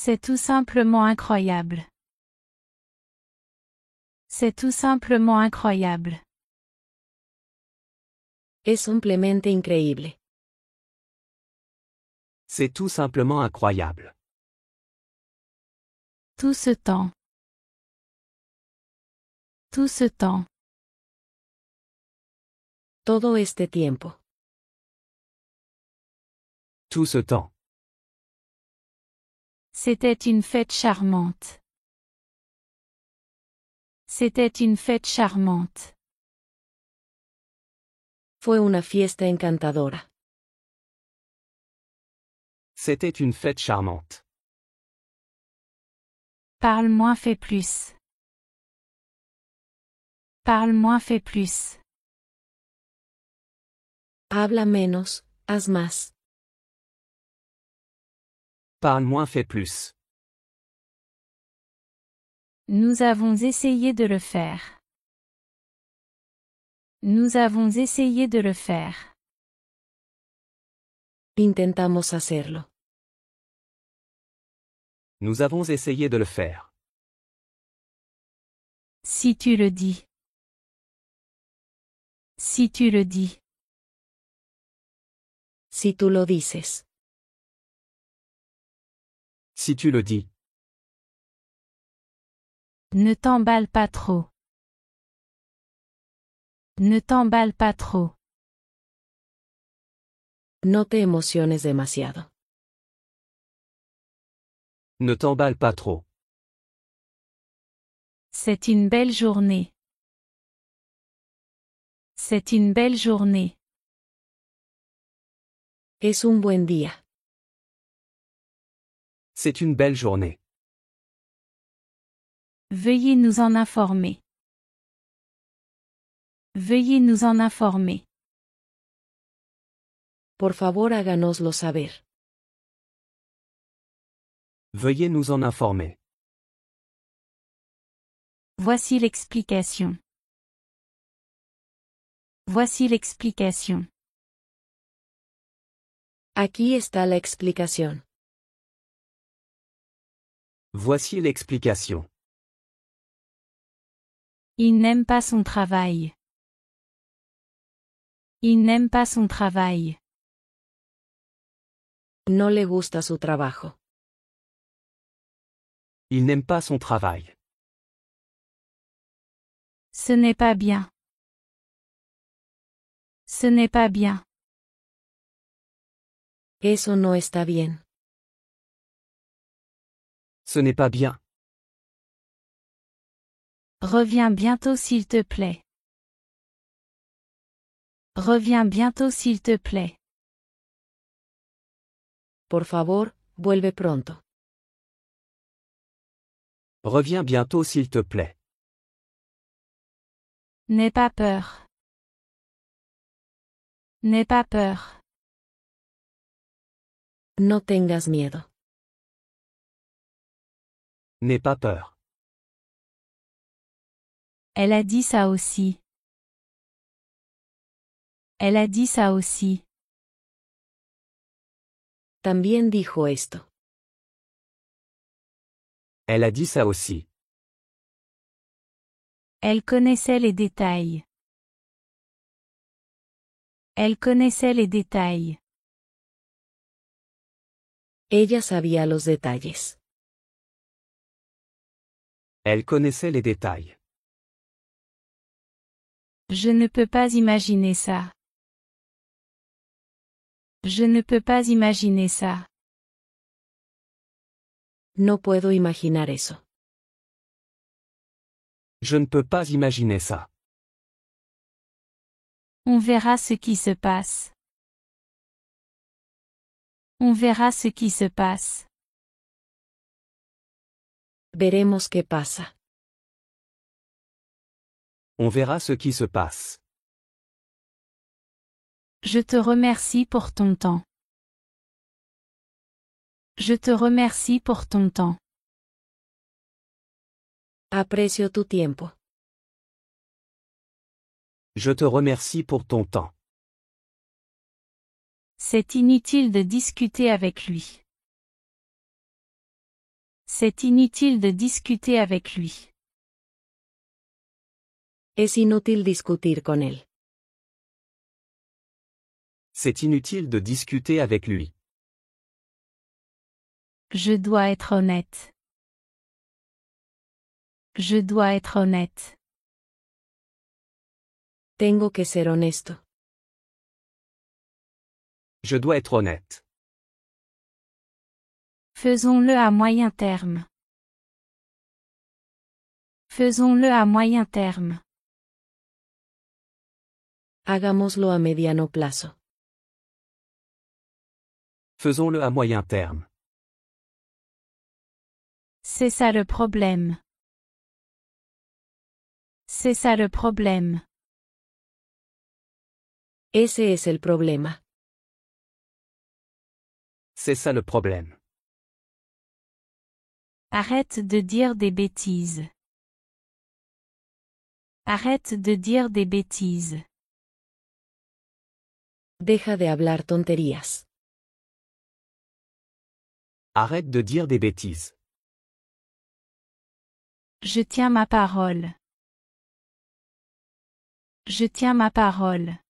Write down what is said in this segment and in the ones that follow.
C'est tout simplement incroyable. C'est tout simplement incroyable. Es simplemente increíble. C'est tout simplement incroyable. Tout ce temps. Tout ce temps. Todo este tiempo. Tout ce temps. C'était une fête charmante. C'était une fête charmante. Fue una fiesta encantadora. C'était une fête charmante. Parle moins, fais plus. Parle moins, fais plus. Habla menos, haz más. Parle moins, fais plus. Nous avons essayé de le faire. Nous avons essayé de le faire. Intentamos hacerlo. Nous avons essayé de le faire. Si tu le dis. Si tu le dis. Si tú lo dices. Si tu le dis. Ne t'emballe pas trop. Ne t'emballe pas trop. No te emociones demasiado. Ne t'emballe pas trop. C'est une belle journée. C'est une belle journée. Es un buen día. C'est une belle journée. Veuillez nous en informer. Veuillez nous en informer. Por favor, háganoslo saber. Veuillez nous en informer. Voici l'explication. Voici l'explication. Aquí está la explicación. Voici l'explication. Il n'aime pas son travail. Il n'aime pas son travail. No le gusta su trabajo. Il n'aime pas son travail. Ce n'est pas bien. Ce n'est pas bien. Eso no está bien. Ce n'est pas bien. Reviens bientôt s'il te plaît. Reviens bientôt s'il te plaît. Por favor, vuelve pronto. Reviens bientôt s'il te plaît. N'aie pas peur. N'aie pas peur. No tengas miedo. N'aie pas peur. Elle a dit ça aussi. Elle a dit ça aussi. También dijo esto. Elle a dit ça aussi. Elle connaissait les détails. Elle connaissait les détails. Ella sabía los detalles. Elle connaissait les détails. Je ne peux pas imaginer ça. Je ne peux pas imaginer ça. No puedo imaginar eso. Je ne peux pas imaginer ça. On verra ce qui se passe. On verra ce qui se passe. Veremos qué pasa. On verra ce qui se passe. Je te remercie pour ton temps. Je te remercie pour ton temps. Aprecio tu tiempo. Je te remercie pour ton temps. C'est inutile de discuter avec lui. C'est inutile de discuter avec lui. Es inútil discutir con él. C'est inutile de discuter avec lui. Je dois être honnête. Je dois être honnête. Tengo que ser honesto. Je dois être honnête. Faisons-le à moyen terme. Faisons-le à moyen terme. Hagámoslo a mediano plazo. Faisons-le à moyen terme. C'est ça le problème. C'est ça le problème. Ese es el problema. C'est ça le problème. Arrête de dire des bêtises. Arrête de dire des bêtises. Deja de hablar tonterías. Arrête de dire des bêtises. Je tiens ma parole. Je tiens ma parole.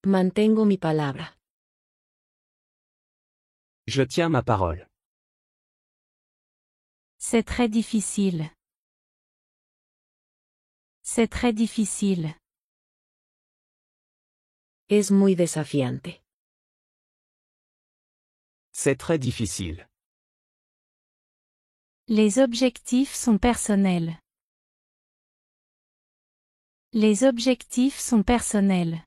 Mantengo mi palabra. Je tiens ma parole. C'est très difficile. C'est très difficile. Es muy desafiante. C'est très difficile. Les objectifs sont personnels. Les objectifs sont personnels.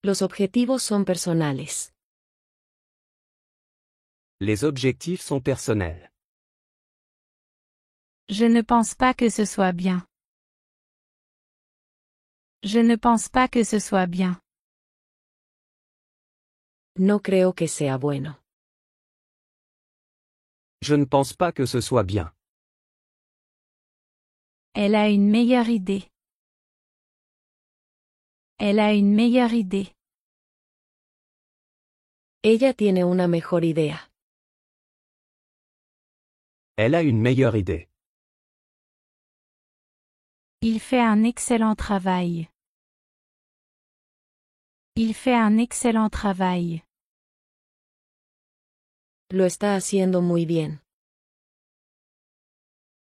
Los objetivos son personales. Les objectifs sont personnels. Je ne pense pas que ce soit bien. Je ne pense pas que ce soit bien. No creo que sea bueno. Je ne pense pas que ce soit bien. Elle a une meilleure idée. Elle a une meilleure idée. Ella tiene una mejor idea. Elle a une meilleure idée. Il fait un excellent travail. Il fait un excellent travail. Lo está haciendo muy bien.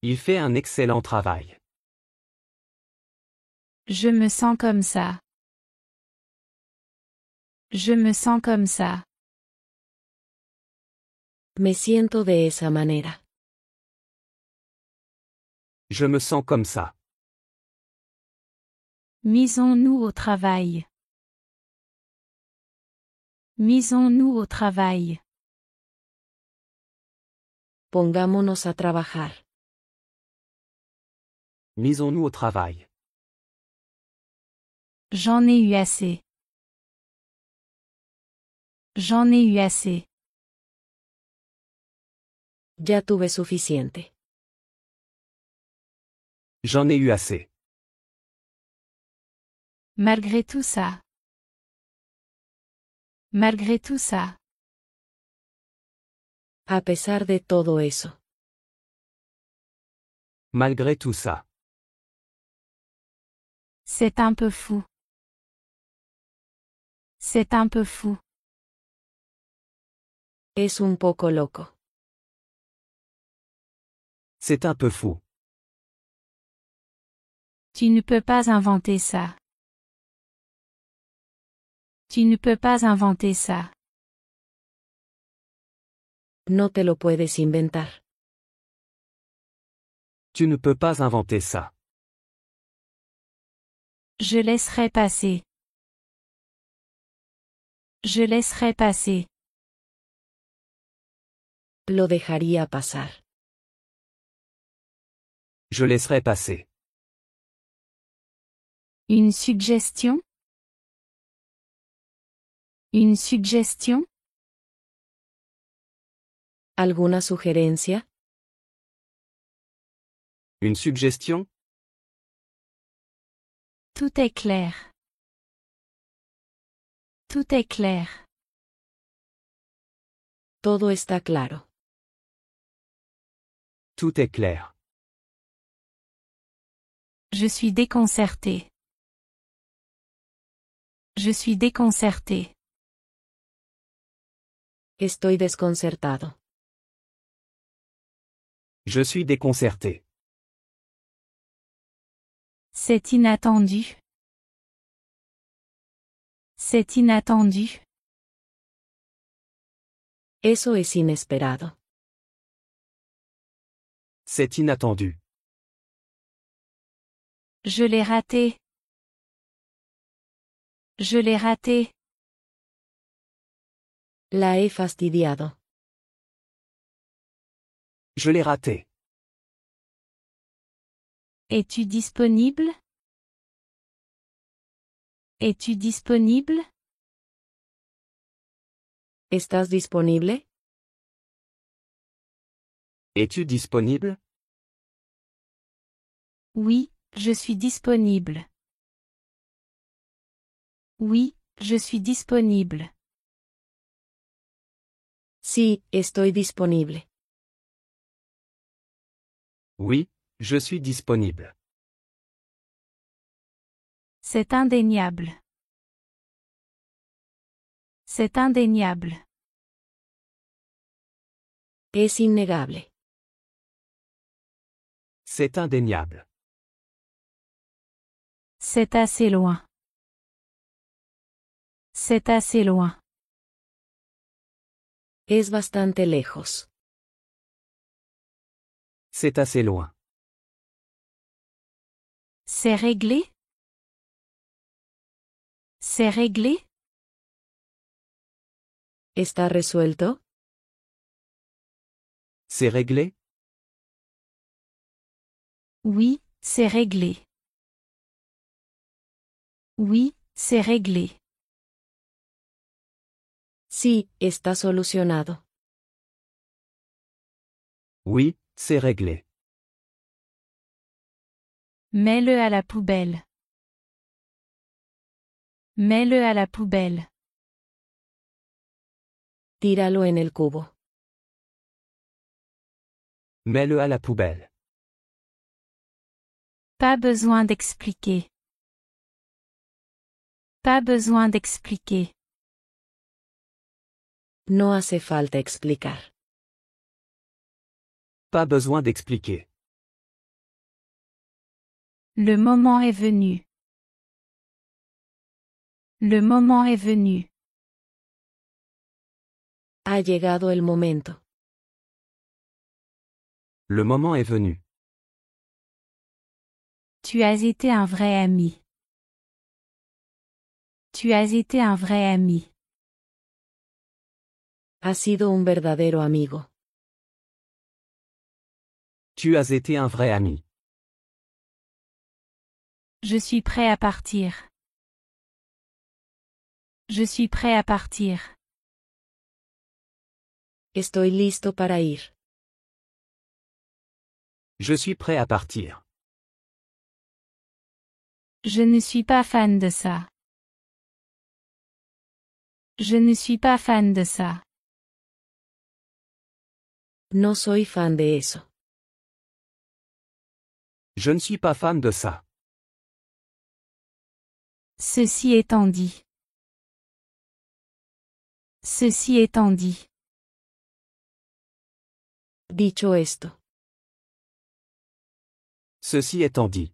Il fait un excellent travail. Je me sens comme ça. Je me sens comme ça. Me siento de esa manera. Je me sens comme ça. Misons-nous au travail. Misons-nous au travail. Pongámonos a trabajar. Misons-nous au travail. J'en ai eu assez. J'en ai eu assez. Ya tuve suficiente. J'en ai eu assez. Malgré tout ça. Malgré tout ça. A pesar de todo eso. Malgré tout ça. C'est un peu fou. C'est un peu fou. Es un poco loco. C'est un peu fou. Tu ne peux pas inventer ça. Tu ne peux pas inventer ça. No te lo puedes inventar. Tu ne peux pas inventer ça. Je laisserai passer. Je laisserai passer. Lo dejaría pasar. Je laisserai passer. Une suggestion? Une suggestion? ¿Alguna sugerencia? Une suggestion? Tout est clair. Tout est clair. Todo está claro. Tout est clair. Je suis déconcerté. Je suis déconcerté. Estoy desconcertado. Je suis déconcerté. C'est inattendu. C'est inattendu. Eso es inesperado. C'est inattendu. Je l'ai raté. Je l'ai raté. La he fastidiado. Je l'ai raté. Es-tu disponible? Es-tu disponible? ¿Estás disponible? Es-tu disponible? Oui, je suis disponible. Oui, je suis disponible. Sí, estoy disponible. Oui, je suis disponible. C'est indéniable. C'est indéniable. Es innegable. C'est indéniable. C'est assez loin. C'est assez loin. Es bastante lejos. C'est assez loin. C'est réglé? C'est réglé? ¿Está resuelto? C'est réglé? Oui, c'est réglé. Oui, c'est réglé. Sí, está solucionado. Oui, c'est réglé. Mets-le à la poubelle. Mets-le à la poubelle. Tíralo en el cubo. Mets-le à la poubelle. Pas besoin d'expliquer. Pas besoin d'expliquer. No hace falta explicar. Pas besoin d'expliquer. Le moment est venu. Le moment est venu. Ha llegado el momento. Le moment est venu. Tu as été un vrai ami. Tu as été un vrai ami. Has sido un verdadero amigo. Tu as été un vrai ami. Je suis prêt à partir. Je suis prêt à partir. Estoy listo para ir. Je suis prêt à partir. Je ne suis pas fan de ça. Je ne suis pas fan de ça. No soy fan de eso. Je ne suis pas fan de ça. Ceci étant dit. Ceci étant dit. Dicho esto. Ceci étant dit.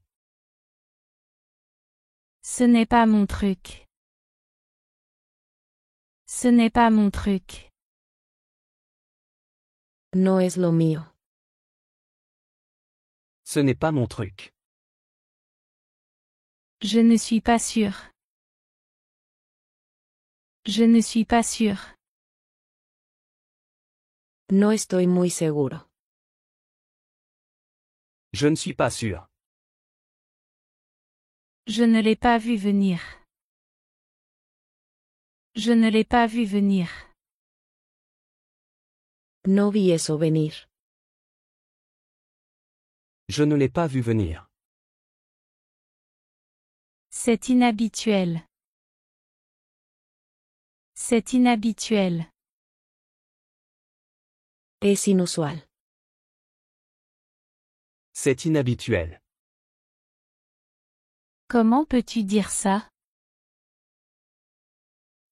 Ce n'est pas mon truc. Ce n'est pas mon truc. No es lo mío. Ce n'est pas mon truc. Je ne suis pas sûr. Je ne suis pas sûr. No estoy muy seguro. Je ne suis pas sûr. Je ne l'ai pas vu venir. Je ne l'ai pas vu venir. No vi eso venir. Je ne l'ai pas vu venir. C'est inhabituel. C'est inhabituel. Es inusual. C'est inhabituel. Comment peux-tu dire ça?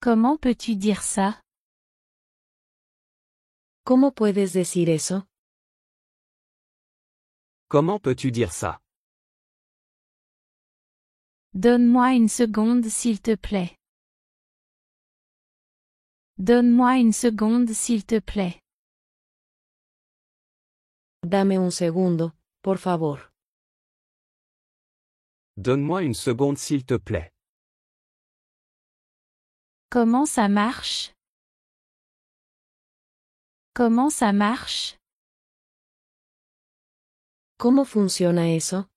Comment peux-tu dire ça? ¿Cómo puedes decir eso? Comment peux-tu dire ça? Donne-moi une seconde s'il te plaît. Donne-moi une seconde s'il te plaît. Dame un segundo, por favor. Donne-moi une seconde s'il te plaît. Comment ça marche? Comment ça marche? ¿Cómo funciona eso?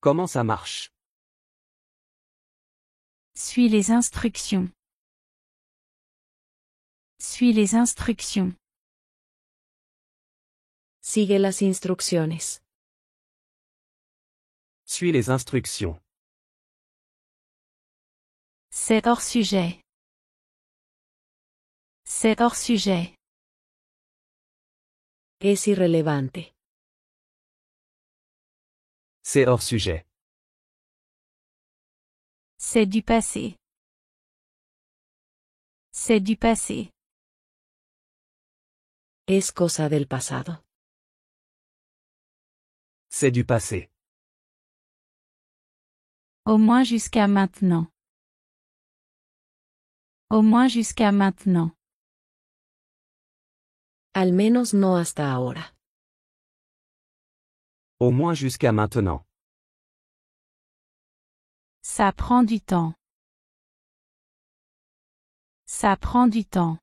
Comment ça marche? Suis les instructions. Suis les instructions. Sigue las instrucciones. Suis les instructions. C'est hors sujet. C'est hors sujet. Es irrelevante. C'est hors sujet. C'est du passé. C'est du passé. Es cosa del pasado. C'est du passé. Au moins jusqu'à maintenant. Au moins jusqu'à maintenant. Al menos no hasta ahora. Au moins jusqu'à maintenant. Ça prend du temps. Ça prend du temps.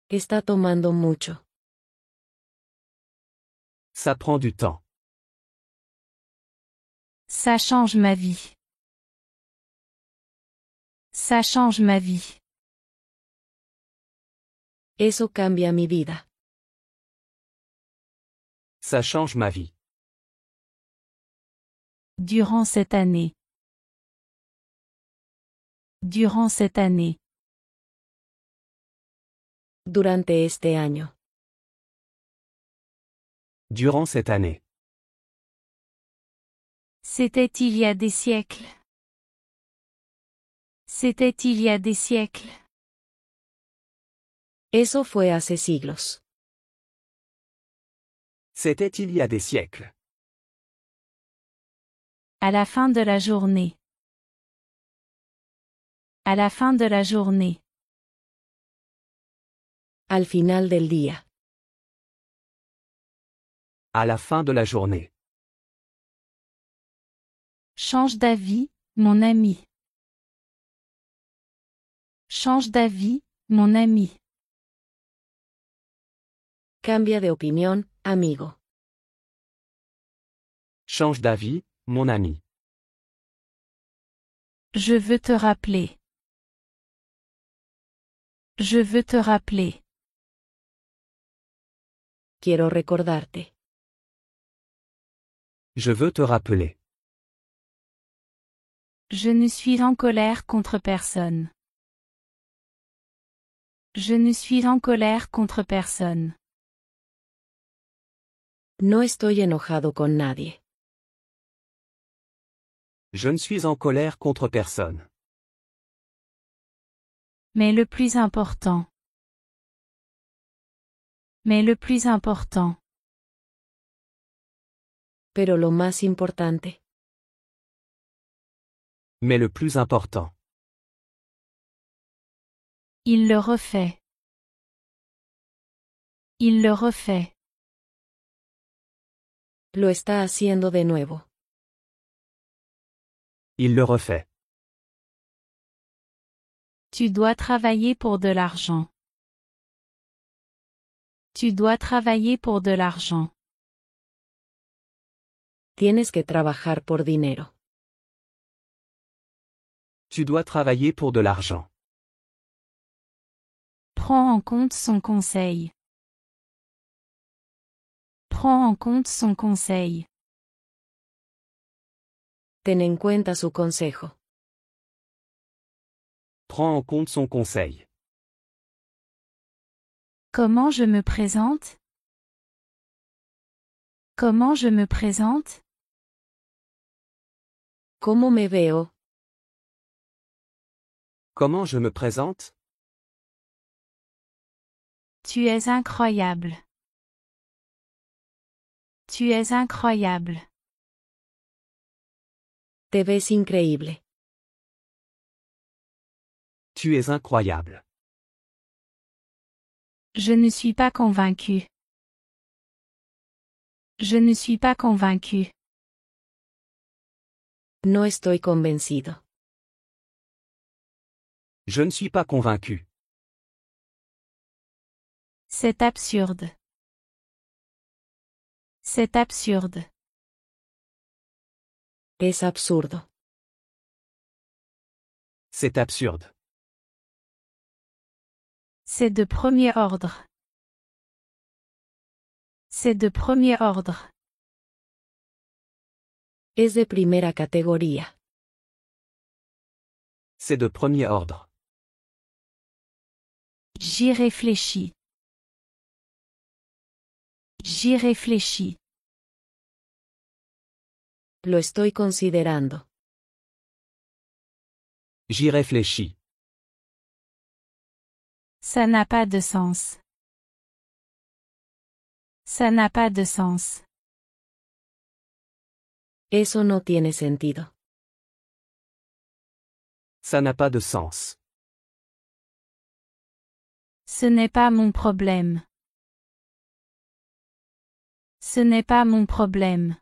Está tomando mucho. Ça prend du temps. Ça change ma vie. Ça change ma vie. Eso cambia mi vida. Ça change ma vie. Durant cette année. Durant cette année. Durante este año. Durant cette année. C'était il y a des siècles. C'était il y a des siècles. Eso fue hace siglos. C'était il y a des siècles. À la fin de la journée. À la fin de la journée. Al final del día. À la fin de la journée. Change d'avis, mon ami. Change d'avis, mon ami. Cambia de opinión, amigo. Change d'avis, mon ami. Je veux te rappeler. Je veux te rappeler. Quiero recordarte. Je veux te rappeler. Je ne suis en colère contre personne. Je ne suis en colère contre personne. No estoy enojado con nadie. Je ne suis en colère contre personne. Mais le plus important. Mais le plus important. Pero lo más importante. Mais le plus important. Il le refait. Il le refait. Lo está haciendo de nuevo. Il le refait. Tu dois travailler pour de l'argent. Tu dois travailler pour de l'argent. Tienes que trabajar por dinero. Tu dois travailler pour de l'argent. Prends en compte son conseil. Prends en compte son conseil. Ten en cuenta su consejo. Prends en compte son conseil. Comment je me présente? Comment je me présente? ¿Cómo me veo? Comment je me présente? Tu es incroyable. Tu es incroyable. Te ves increíble. Tu es incroyable. Je ne suis pas convaincu. Je ne suis pas convaincu. No estoy convencido. Je ne suis pas convaincu. C'est absurde. C'est absurde. Es absurdo. C'est absurde. C'est de premier ordre. C'est de premier ordre. Es de primera categoría. C'est de premier ordre. J'y réfléchis. J'y réfléchis. Lo estoy considerando. J'y réfléchis. Ça n'a pas de sens. Ça n'a pas de sens. Eso no tiene sentido. Ça n'a pas de sens. Ce n'est pas mon problème. Ce n'est pas mon problème.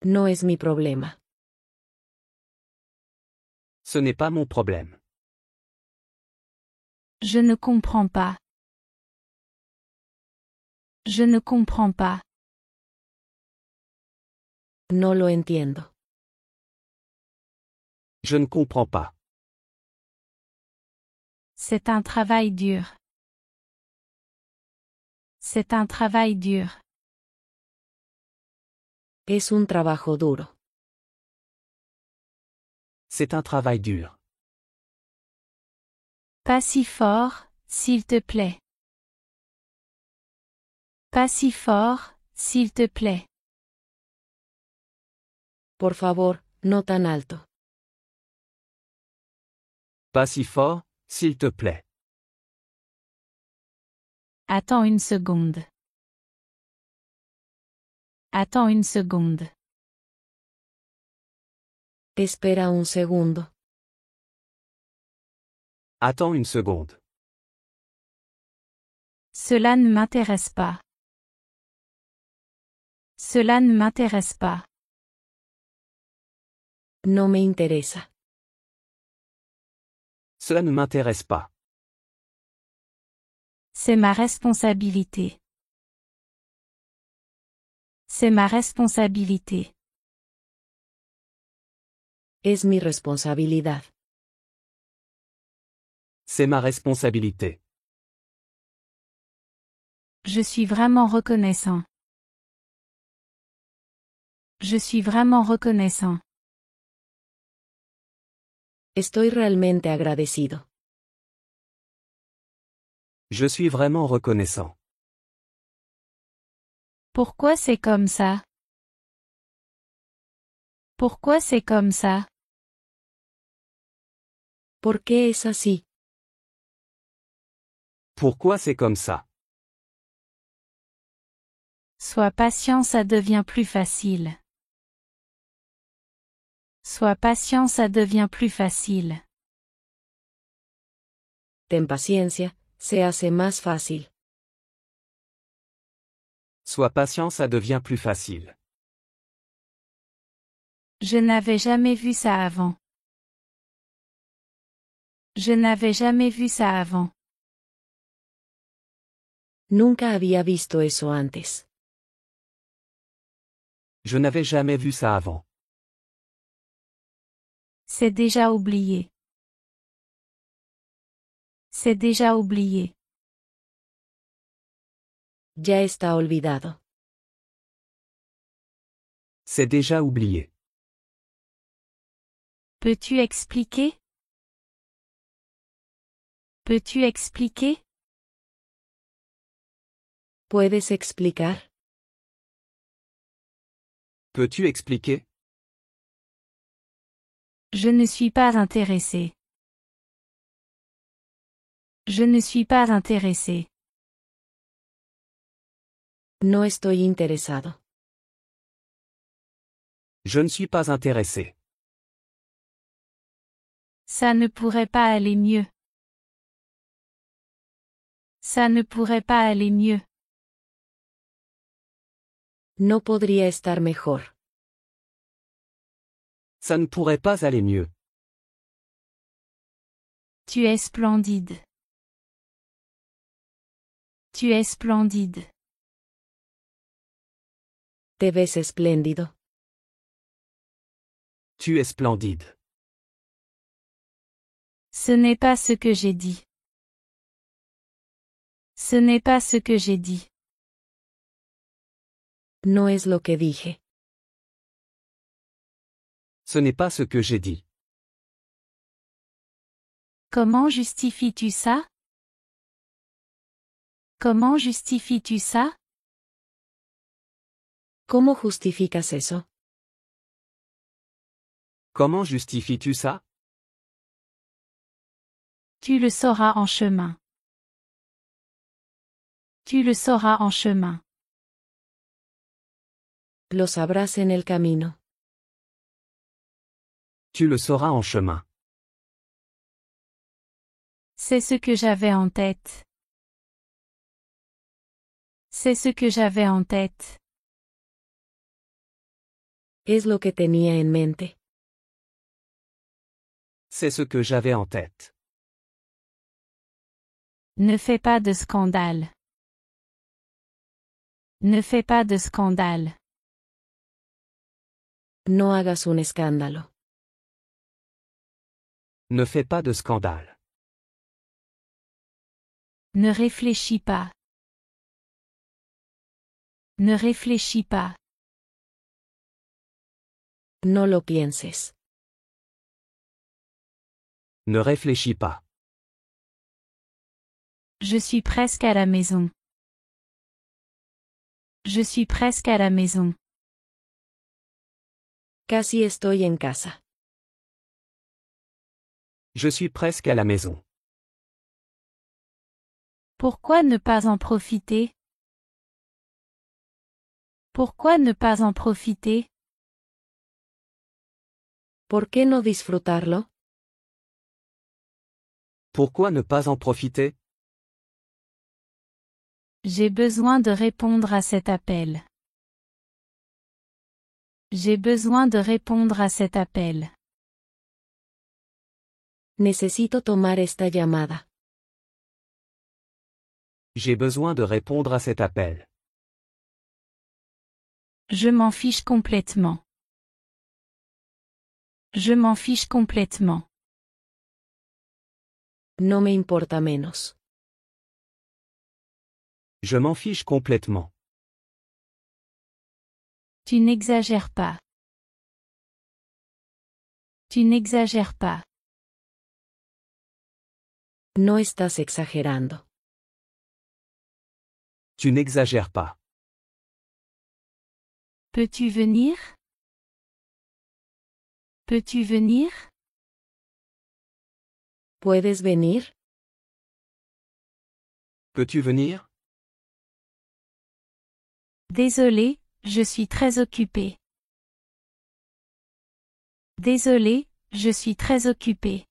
No es mi problema. Ce n'est pas mon problème. Je ne comprends pas. Je ne comprends pas. No lo entiendo. Je ne comprends pas. C'est un travail dur. C'est un travail dur. Es un trabajo duro. C'est un travail dur. Pas si fort, s'il te plaît. Pas si fort, s'il te plaît. Por favor, no tan alto. Pas si fort, s'il te plaît. Attends une seconde. Attends une seconde. Espera un segundo. Attends une seconde. Cela ne m'intéresse pas. Cela ne m'intéresse pas. No me interesa. Cela ne m'intéresse pas. C'est ma responsabilité. C'est ma responsabilité. Es mi responsabilidad. C'est ma responsabilité. Je suis vraiment reconnaissant. Je suis vraiment reconnaissant. Estoy realmente agradecido. Je suis vraiment reconnaissant. Pourquoi c'est comme ça? Pourquoi c'est comme ça? ¿Por qué es así? Pourquoi c'est comme ça? Sois patient, ça devient plus facile. Sois patient, ça devient plus facile. Ten paciencia, se hace más fácil. Sois patient, ça devient plus facile. Je n'avais jamais vu ça avant. Je n'avais jamais vu ça avant. Nunca había visto eso antes. Je n'avais jamais vu ça avant. C'est déjà oublié. C'est déjà oublié. Ya está olvidado. C'est déjà oublié. Peux-tu expliquer? Peux-tu expliquer? ¿Puedes explicar? Peux-tu expliquer? Je ne suis pas intéressé. Je ne suis pas intéressé. No estoy interesado. Je ne suis pas intéressé. Ça ne pourrait pas aller mieux. Ça ne pourrait pas aller mieux. No podría estar mejor. Ça ne pourrait pas aller mieux. Tu es splendide. Tu es splendide. Te ves espléndido. Tu es splendide. Ce n'est pas ce que j'ai dit. Ce n'est pas ce que j'ai dit. No es lo que dije. Ce n'est pas ce que j'ai dit. Comment justifies-tu ça? Comment justifies-tu ça? ¿Cómo justificas eso? Comment justifies-tu ça? Tu le sauras en chemin. Tu le sauras en chemin. Lo sabrás en el camino. Tu le sauras en chemin. C'est ce que j'avais en tête. C'est ce que j'avais en tête. Es lo que tenía en mente. C'est ce que j'avais en tête. Ne fais pas de scandale. Ne fais pas de scandale. No hagas un escándalo. Ne fais pas de scandale. Ne réfléchis pas. Ne réfléchis pas. No lo pienses. Ne réfléchis pas. Je suis presque à la maison. Je suis presque à la maison. Casi estoy en casa. Je suis presque à la maison. Pourquoi ne pas en profiter? Pourquoi ne pas en profiter? ¿Por qué no disfrutarlo? Pourquoi ne pas en profiter? J'ai besoin de répondre à cet appel. J'ai besoin de répondre à cet appel. Necesito tomar esta llamada. J'ai besoin de répondre à cet appel. Je m'en fiche complètement. Je m'en fiche complètement. No me importa menos. Je m'en fiche complètement. Tu n'exagères pas. Tu n'exagères pas. No estás exagerando. Tu n'exagères pas. Peux-tu venir? Peux-tu venir? ¿Puedes venir? Peux-tu venir? Désolé, je suis très occupé. Désolé, je suis très occupé.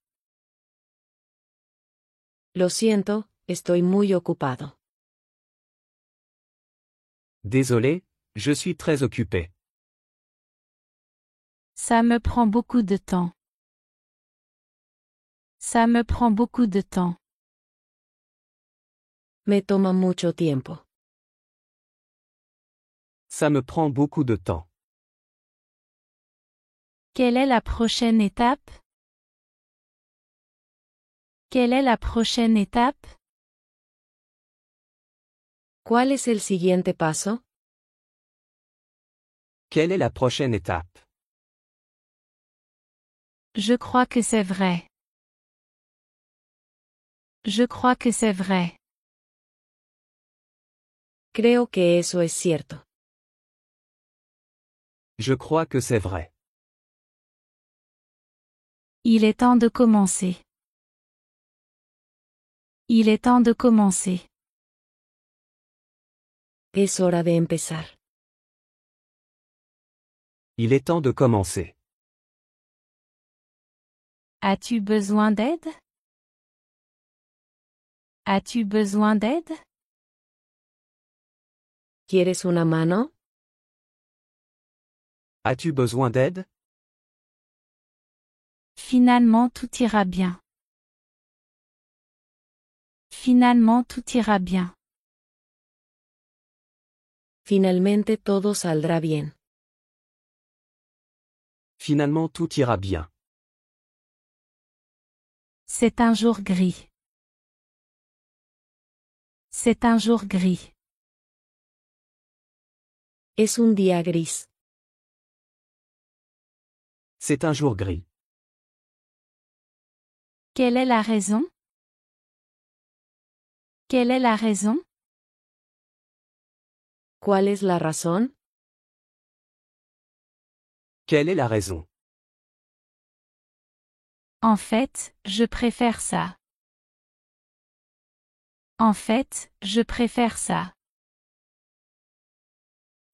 Lo siento, estoy muy ocupado. Désolé, je suis très occupé. Ça me prend beaucoup de temps. Ça me prend beaucoup de temps. Me toma mucho tiempo. Ça me prend beaucoup de temps. Quelle est la prochaine étape? Quelle est la prochaine étape? ¿Cuál es el siguiente paso? Quelle est la prochaine étape? Je crois que c'est vrai. Je crois que c'est vrai. Creo que eso es cierto. Je crois que c'est vrai. Il est temps de commencer. Il est temps de commencer. Es hora de empezar. Il est temps de commencer. As-tu besoin d'aide? As-tu besoin d'aide? ¿Quieres una mano? As-tu besoin d'aide? Finalement tout ira bien. Finalement tout ira bien. Finalmente todo saldrá bien. Finalement tout ira bien. C'est un jour gris. C'est un jour gris. Es un día gris. C'est un jour gris. Quelle est la raison? Quelle est la raison? ¿Cuál es la razón? Quelle est la raison? En fait, je préfère ça. En fait, je préfère ça.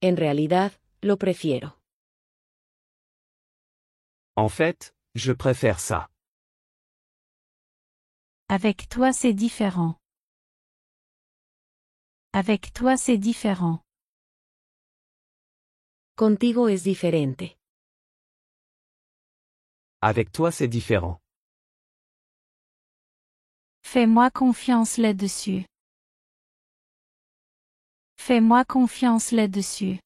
En realidad, lo prefiero. En fait, je préfère ça. Avec toi c'est différent. Avec toi c'est différent. Contigo es diferente. Avec toi c'est différent. Fais-moi confiance là-dessus. Fais-moi confiance là-dessus.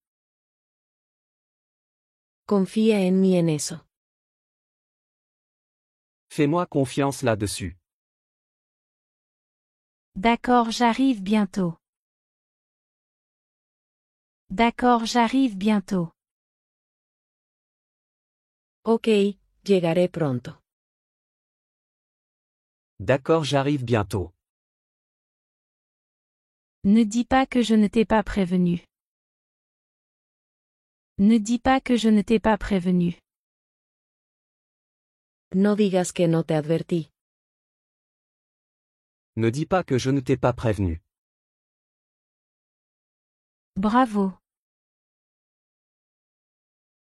Confía en mí en eso. Fais-moi confiance là-dessus. D'accord, j'arrive bientôt. D'accord, j'arrive bientôt. Ok, llegaré pronto. D'accord, j'arrive bientôt. Ne dis pas que je ne t'ai pas prévenu. Ne dis pas que je ne t'ai pas prévenu. No digas que no te advertí. Ne dis pas que je ne t'ai pas prévenu. Bravo.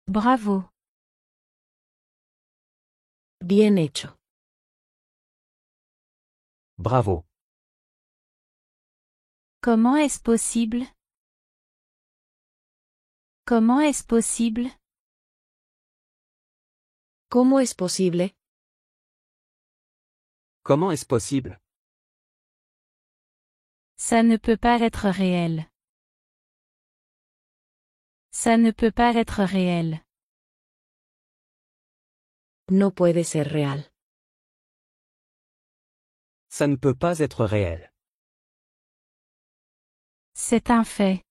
Bravo. Bien hecho. Bravo. Comment est-ce possible? Comment est-ce possible? ¿Cómo es posible? Comment est-ce possible? Ça ne peut pas être réel. Ça ne peut pas être réel. No puede ser real. Ça ne peut pas être réel. C'est un fait.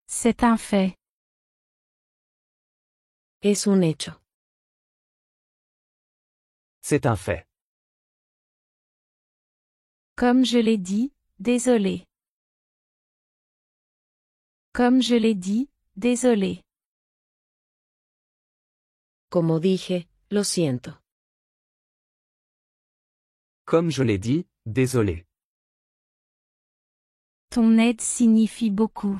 C'est un fait. Es un hecho. C'est un fait. Comme je l'ai dit, désolé. Comme je l'ai dit, désolé. Como dije, lo siento. Comme je l'ai dit, désolé. Ton aide signifie beaucoup.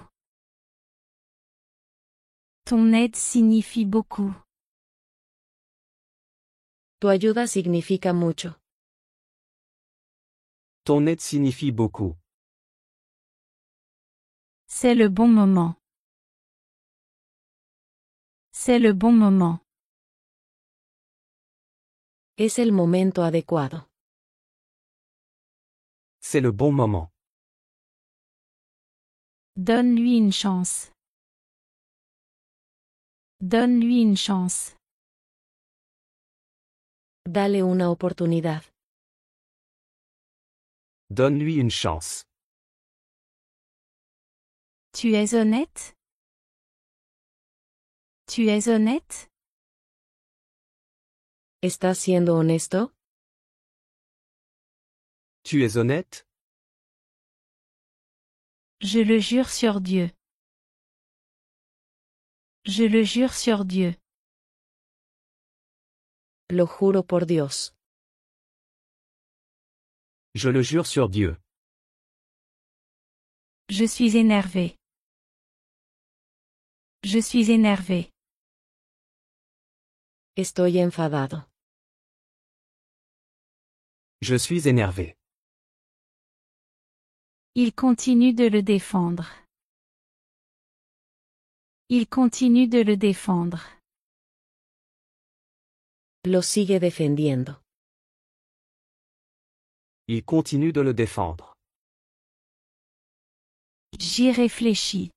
Ton aide signifie beaucoup. Tu ayuda significa mucho. Ton aide signifie beaucoup. C'est le bon moment. C'est le bon moment. Es el momento adecuado. C'est le bon moment. Donne-lui une chance. Donne-lui une chance. Dale una oportunidad. Donne-lui une chance. Tu es honnête? Tu es honnête? ¿Estás siendo honesto? Tu es honnête? Je le jure sur Dieu. Je le jure sur Dieu. Lo juro por Dios. Je le jure sur Dieu. Je suis énervé. Je suis énervé. Estoy enfadado. Je suis énervé. Il continue de le défendre. Il continue de le défendre. Lo sigue defendiendo. Il continue de le défendre. J'y réfléchis.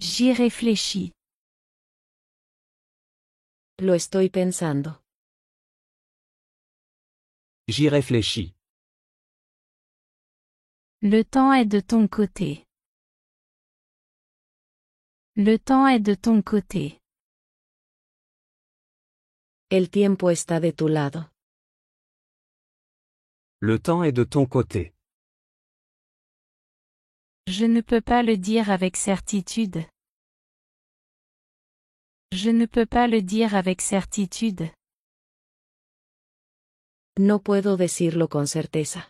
J'y réfléchis. Lo estoy pensando. J'y réfléchis. Le temps est de ton côté. Le temps est de ton côté. El tiempo está de tu lado. Le temps est de ton côté. Je ne peux pas le dire avec certitude. Je ne peux pas le dire avec certitude. No puedo decirlo con certeza.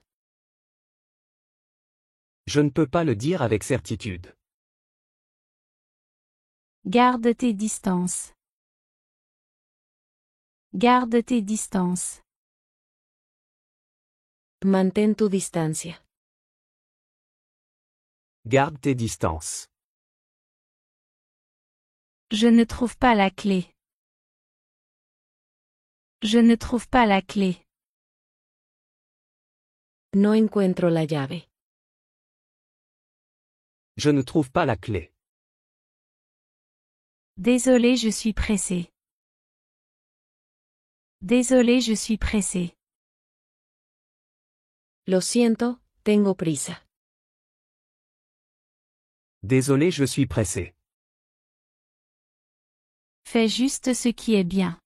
Je ne peux pas le dire avec certitude. Garde tes distances. Garde tes distances. Mantén tu distancia. Garde tes distances. Je ne trouve pas la clé. Je ne trouve pas la clé. No encuentro la llave. Je ne trouve pas la clé. Désolé, je suis pressé. Désolé, je suis pressé. Lo siento, tengo prisa. Désolé, je suis pressé. Fais juste ce qui est bien.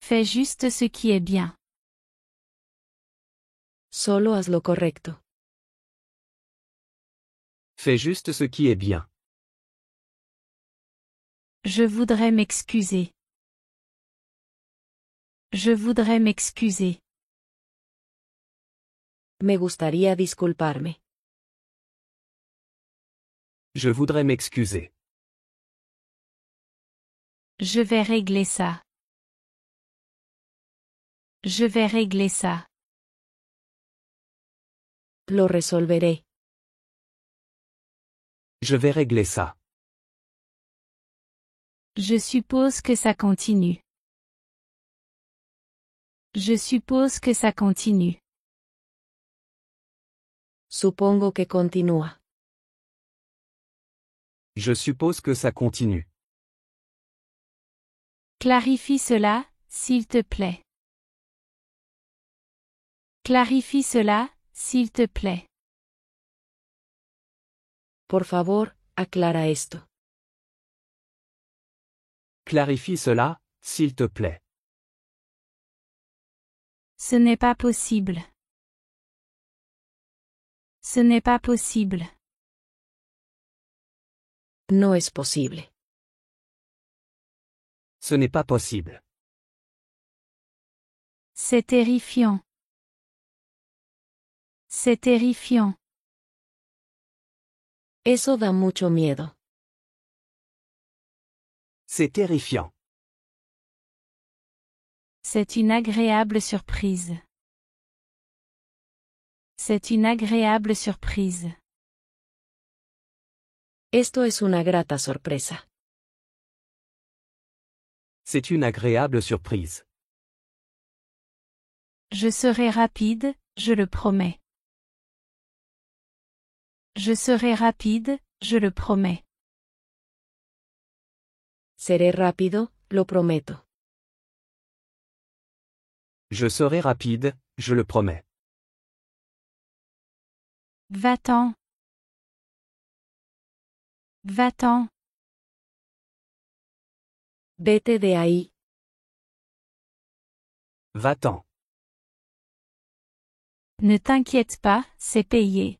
Fais juste ce qui est bien. Solo haz lo correcto. Fais juste ce qui est bien. Je voudrais m'excuser. Je voudrais m'excuser. Me gustaría disculparme. Je voudrais m'excuser. Je vais régler ça. Je vais régler ça. Lo resolveré. Je vais régler ça. Je suppose que ça continue. Je suppose que ça continue. Supongo que continúa. Je suppose que ça continue. Clarifie cela, s'il te plaît. Clarifie cela, s'il te plaît. Por favor, aclara esto. Clarifie cela, s'il te plaît. Ce n'est pas possible. Ce n'est pas possible. No es posible. Ce n'est pas possible. C'est terrifiant. C'est terrifiant. Eso da mucho miedo. C'est terrifiant. C'est une agréable surprise. C'est une agréable surprise. Esto es una grata sorpresa. C'est une agréable surprise. Je serai rapide, je le promets. Je serai rapide, je le promets. Seré rápido, lo prometo. Je serai rapide, je le promets. Va-t'en. Va-t'en. Vete de ahí. Va-t'en. Ne t'inquiète pas, c'est payé.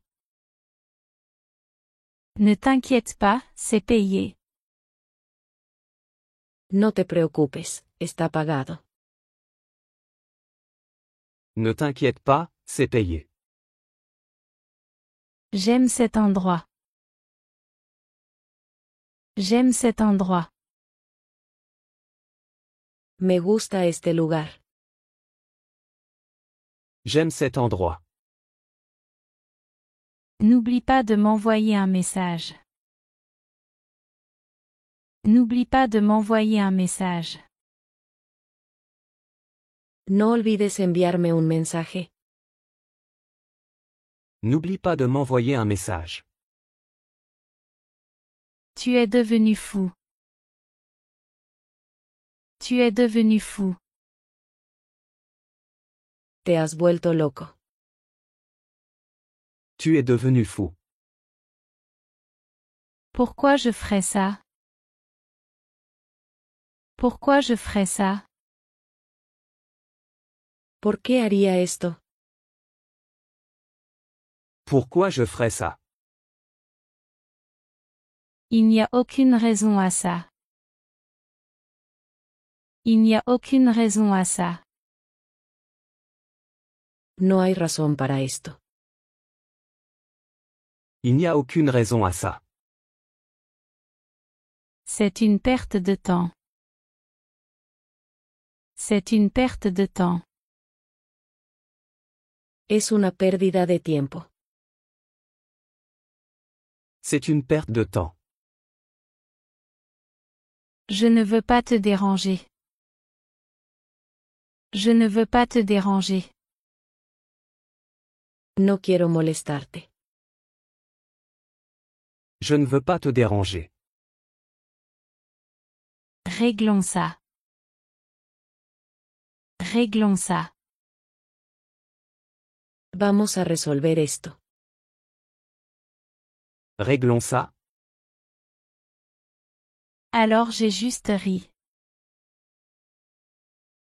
Ne t'inquiète pas, c'est payé. No te preocupes, está pagado. Ne t'inquiète pas, c'est payé. J'aime cet endroit. J'aime cet endroit. Me gusta este lugar. J'aime cet endroit. N'oublie pas de m'envoyer un message. N'oublie pas de m'envoyer un message. No olvides enviarme un mensaje. N'oublie pas de m'envoyer un message. Tu es devenu fou. Tu es devenu fou. Te has vuelto loco. Tu es devenu fou. Pourquoi je ferais ça? Pourquoi je ferais ça? ¿Por qué haría esto? Pourquoi je ferais ça? Il n'y a aucune raison à ça. Il n'y a aucune raison à ça. No hay razón para esto. Il n'y a aucune raison à ça. C'est une perte de temps. C'est une perte de temps. Es una pérdida de tiempo. C'est une perte de temps. Je ne veux pas te déranger. Je ne veux pas te déranger. No quiero molestarte. Je ne veux pas te déranger. Réglons ça. Réglons ça. Vamos a resolver esto. Réglons ça. Alors j'ai juste ri.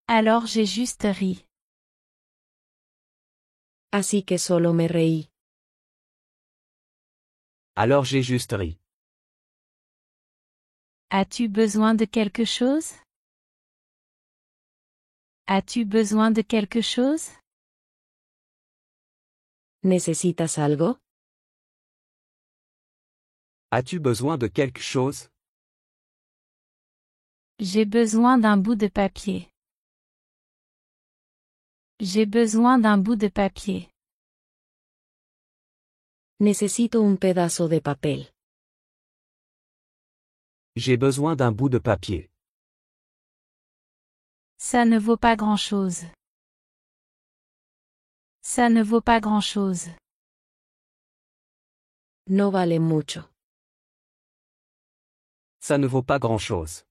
Alors j'ai juste ri. Así que solo me reí. Alors j'ai juste ri. As-tu besoin de quelque chose? As-tu besoin de quelque chose? ¿Necesitas algo? As-tu besoin de quelque chose? J'ai besoin d'un bout de papier. J'ai besoin d'un bout de papier. Necesito un pedazo de papel. J'ai besoin d'un bout de papier. Ça ne vaut pas grand-chose. Ça ne vaut pas grand-chose. No vale mucho. Ça ne vaut pas grand-chose.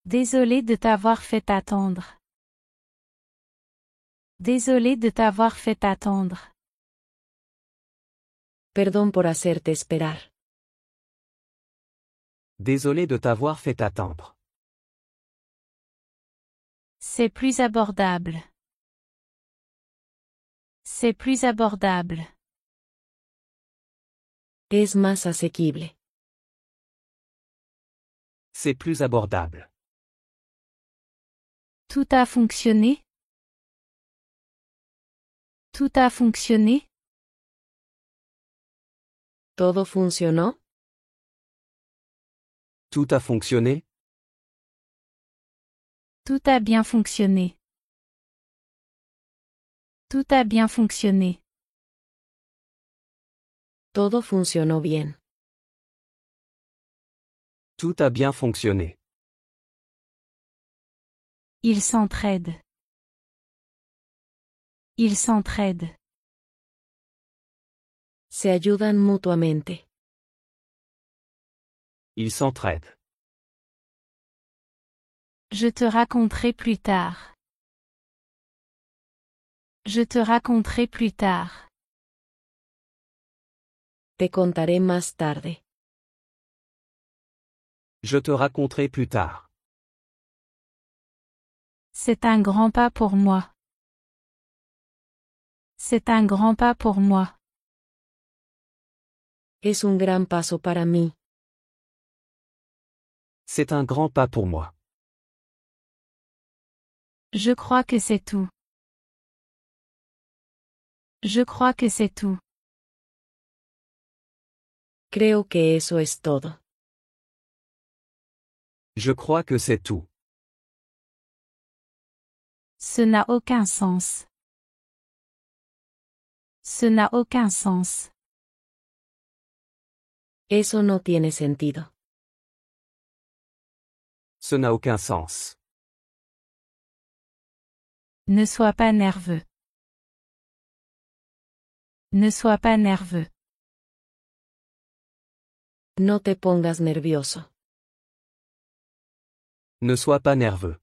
Désolé de t'avoir fait attendre. Désolé de t'avoir fait attendre. Perdón por hacerte esperar. Désolé de t'avoir fait attendre. C'est plus abordable. C'est plus abordable. Es más asequible. C'est plus abordable. Tout a fonctionné? Tout a fonctionné? ¿Todo funcionó? Tout a fonctionné? Tout a bien fonctionné. Tout a bien fonctionné. Todo funcionó bien. Tout a bien fonctionné. Ils s'entraident. Ils s'entraident. Se ayudan mutuamente. Ils s'entraident. Je te raconterai plus tard. Je te raconterai plus tard. Te contaré más tarde. Je te raconterai plus tard. C'est un grand pas pour moi. C'est un grand pas pour moi. Es un gran paso para mí. C'est un grand pas pour moi. Je crois que c'est tout. Je crois que c'est tout. Creo que eso es todo. Je crois que c'est tout. Ce n'a aucun sens. Ce n'a aucun sens. Eso no tiene sentido. Ce n'a aucun sens. Ne sois pas nerveux. Ne sois pas nerveux. No te pongas nervioso. Ne sois pas nerveux.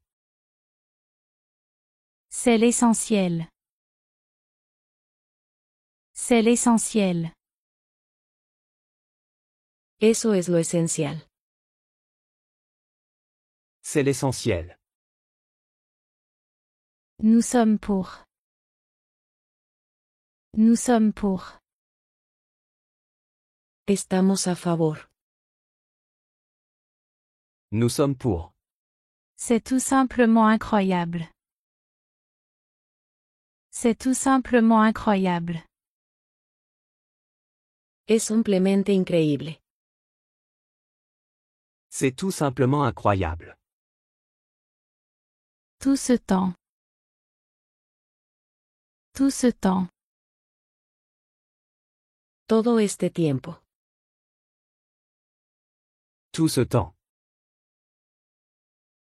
C'est l'essentiel. C'est l'essentiel. Eso es lo esencial. C'est l'essentiel. Nous sommes pour. Nous sommes pour. Estamos a favor. Nous sommes pour. C'est tout simplement incroyable. C'est tout simplement incroyable. Es simplemente increíble. C'est tout simplement incroyable. Tout ce temps. Tout ce temps. Todo este tiempo. Tout ce temps.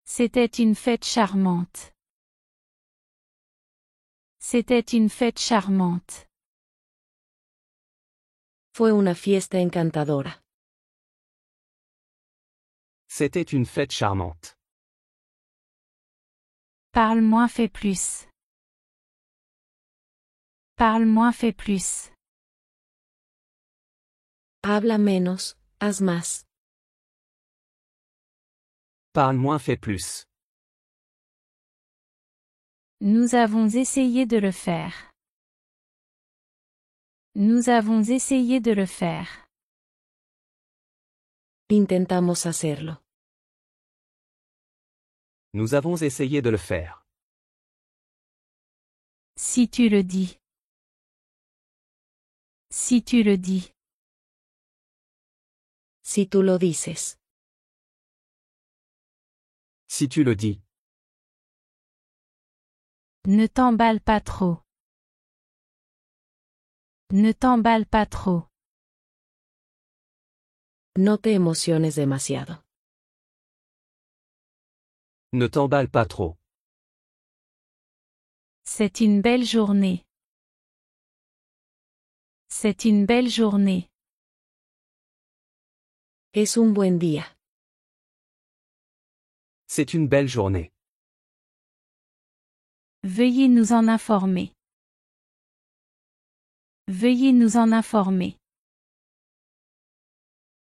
C'était une fête charmante. C'était une fête charmante. Fue una fiesta encantadora. C'était une fête charmante. Parle moins, fais plus. Parle moins, fais plus. Habla menos, haz más. Parle moins, fais plus. Nous avons essayé de le faire. Nous avons essayé de le faire. Intentamos hacerlo. Nous avons essayé de le faire. Si tu le dis. Si tu le dis. Si tú lo dices. Si tu le dis. Ne t'emballe pas trop. Ne t'emballe pas trop. No te emociones demasiado. Ne t'emballe pas trop. C'est une belle journée. C'est une belle journée. Es un buen día. C'est une belle journée. Veuillez nous en informer. Veuillez nous en informer.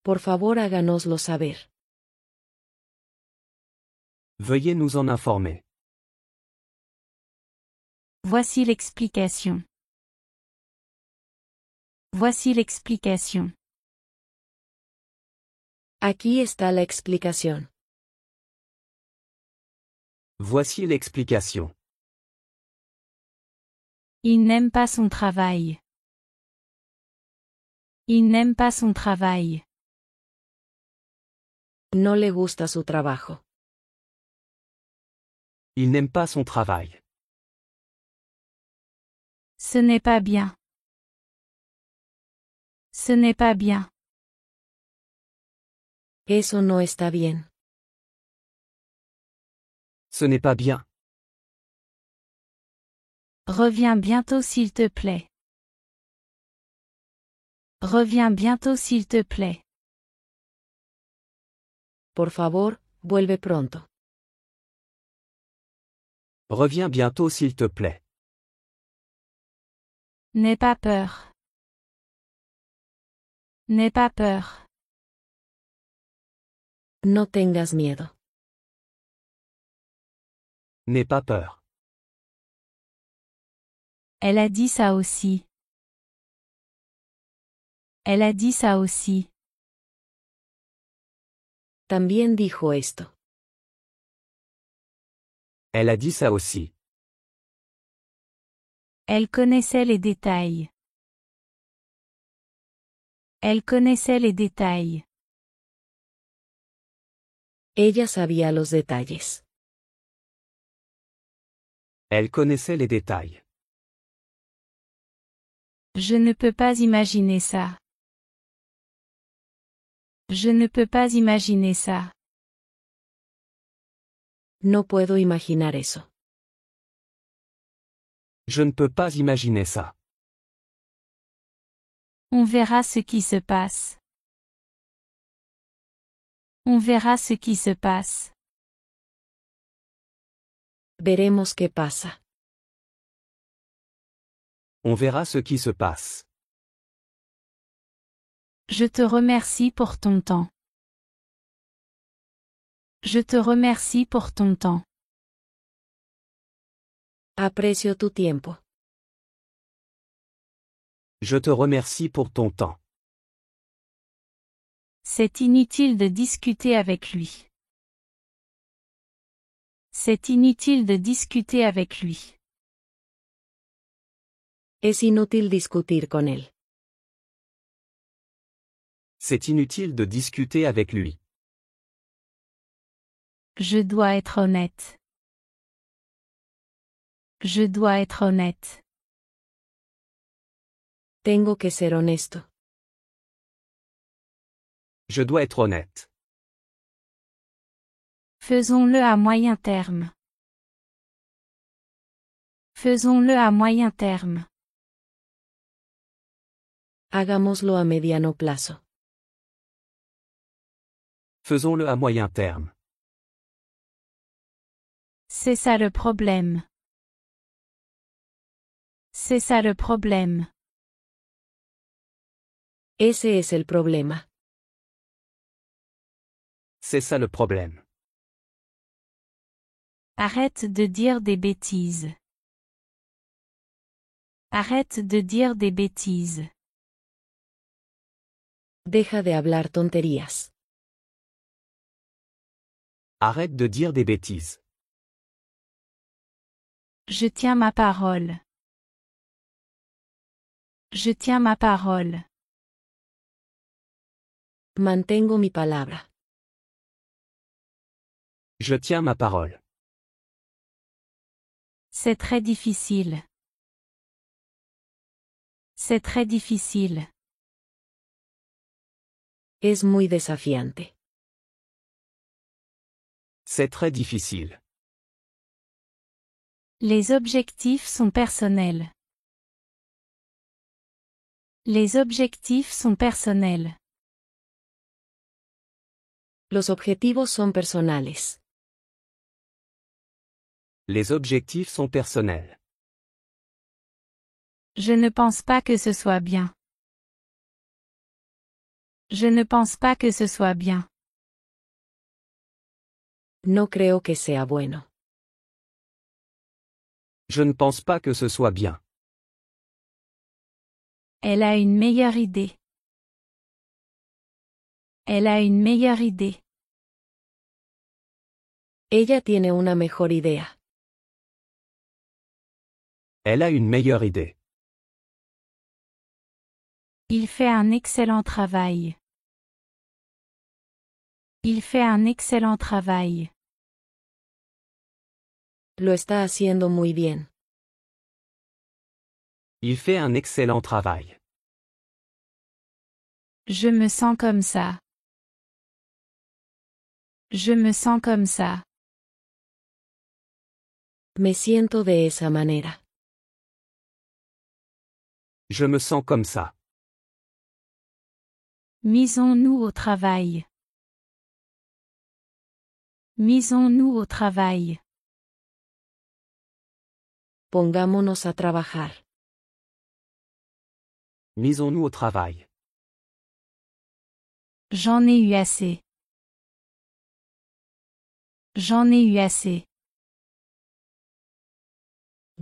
Por favor, háganoslo saber. Veuillez nous en informer. Voici l'explication. Voici l'explication. Aquí está la explicación. Voici l'explication. Il n'aime pas son travail. Il n'aime pas son travail. No le gusta su trabajo. Il n'aime pas son travail. Ce n'est pas bien. Ce n'est pas bien. Eso no está bien. Ce n'est pas bien. Reviens bientôt s'il te plaît. Reviens bientôt s'il te plaît. Por favor, vuelve pronto. Reviens bientôt s'il te plaît. N'aie pas peur. N'aie pas peur. No tengas miedo. N'aie pas peur. Elle a dit ça aussi. Elle a dit ça aussi. También dijo esto. Elle a dit ça aussi. Elle connaissait les détails. Elle connaissait les détails. Ella sabía los detalles. Elle connaissait les détails. Je ne peux pas imaginer ça. Je ne peux pas imaginer ça. No puedo imaginar eso. Je ne peux pas imaginer ça. On verra ce qui se passe. On verra ce qui se passe. Veremos qué pasa. On verra ce qui se passe. Je te remercie pour ton temps. Je te remercie pour ton temps. Aprecio tu tiempo. Je te remercie pour ton temps. C'est inutile de discuter avec lui. C'est inutile de discuter avec lui. Es inútil discutir con él. C'est inutile de discuter avec lui. Je dois être honnête. Je dois être honnête. Tengo que ser honesto. Je dois être honnête. Faisons-le à moyen terme. Faisons-le à moyen terme. Hagámoslo a mediano plazo. Faisons-le à moyen terme. C'est ça le problème. C'est ça le problème. Ese es el problema. C'est ça le problème. Arrête de dire des bêtises. Arrête de dire des bêtises. Deja de hablar tonterías. Arrête de dire des bêtises. Je tiens ma parole. Je tiens ma parole. Mantengo mi palabra. Je tiens ma parole. C'est très difficile. C'est très difficile. Es muy desafiante. C'est très difficile. Les objectifs sont personnels. Les objectifs sont personnels. Los objetivos son personales. Les objectifs sont personnels. Je ne pense pas que ce soit bien. Je ne pense pas que ce soit bien. No creo que sea bueno. Je ne pense pas que ce soit bien. Elle a une meilleure idée. Elle a une meilleure idée. Ella tiene una mejor idea. Elle a une meilleure idée. Il fait un excellent travail. Il fait un excellent travail. Lo está haciendo muy bien. Il fait un excellent travail. Je me sens comme ça. Je me sens comme ça. Me siento de esa manera. Je me sens comme ça. Misons-nous au travail. Misons-nous au travail. Pongámonos a trabajar. Misons-nous au travail. J'en ai eu assez. J'en ai eu assez.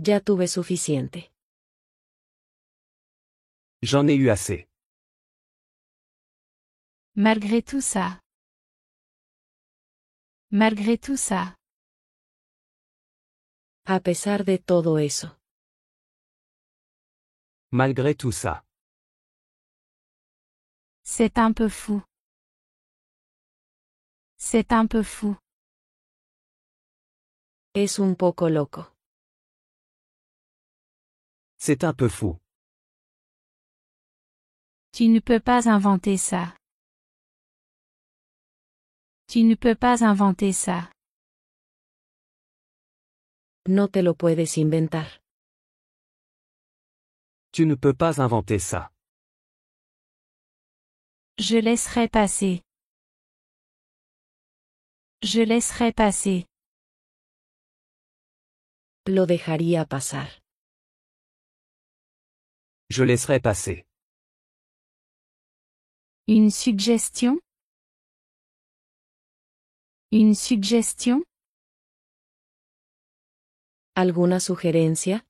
Ya tuve suficiente. J'en ai eu assez. Malgré tout ça. Malgré tout ça. A pesar de todo eso. Malgré tout ça. C'est un peu fou. C'est un peu fou. Es un poco loco. C'est un peu fou. Tu ne peux pas inventer ça. Tu ne peux pas inventer ça. No te lo puedes inventar. Tu ne peux pas inventer ça. Je laisserai passer. Je laisserai passer. Lo dejaría pasar. Je laisserai passer. Une suggestion? Une suggestion? ¿Alguna sugerencia?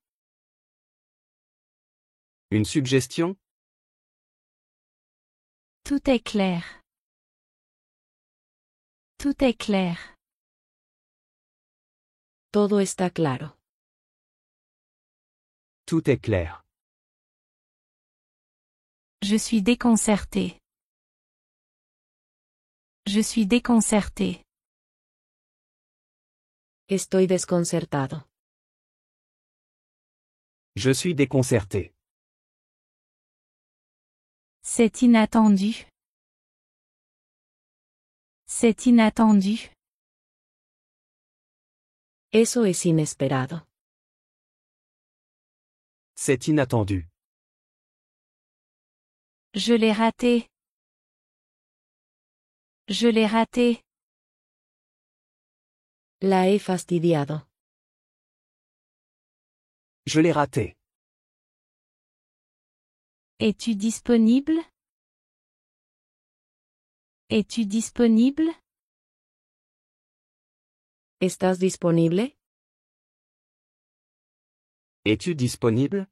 Une suggestion? Tout est clair. Tout est clair. Todo está claro. Tout est clair. Je suis déconcerté. Je suis déconcerté. Estoy desconcertado. Je suis déconcerté. C'est inattendu. C'est inattendu. Eso es inesperado. C'est inattendu. Je l'ai raté. Je l'ai raté. La he fastidiado. Je l'ai raté. Es-tu disponible? Es-tu disponible? ¿Estás disponible? Es-tu disponible?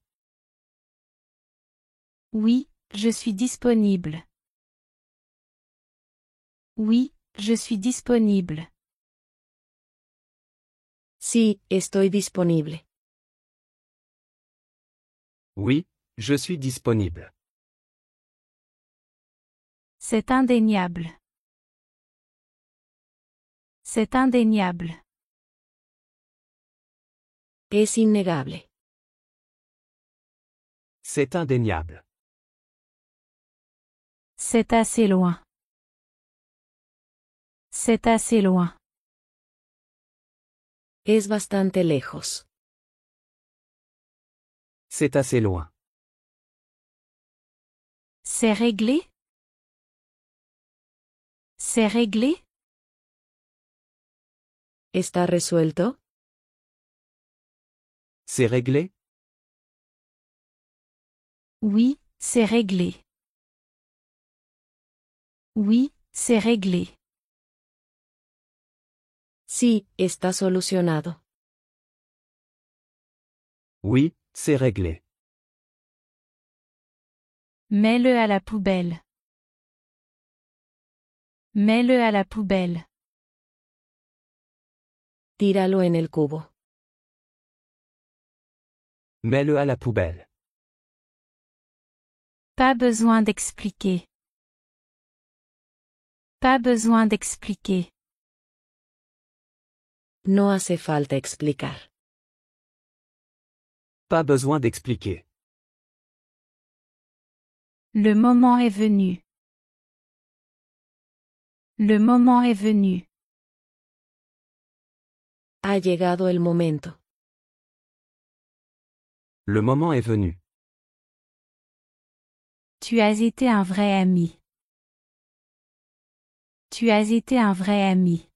Oui, je suis disponible. Oui, je suis disponible. Sí, estoy disponible. Oui, je suis disponible. C'est indéniable. C'est indéniable. Es innegable. C'est indéniable. C'est assez loin. C'est assez loin. Es bastante lejos. C'est assez loin. C'est réglé? C'est réglé? ¿Está resuelto? C'est réglé? Oui, c'est réglé. Oui, c'est réglé. Sí, está solucionado. Oui, c'est réglé. Mets-le à la poubelle. Mets-le à la poubelle. Tíralo en el cubo. Mets-le à la poubelle. Pas besoin d'expliquer. Pas besoin d'expliquer. No hace falta explicar. Pas besoin d'expliquer. Le moment est venu. Le moment est venu. Ha llegado el momento. Le moment est venu. Tu as été un vrai ami. Tu as été un vrai ami.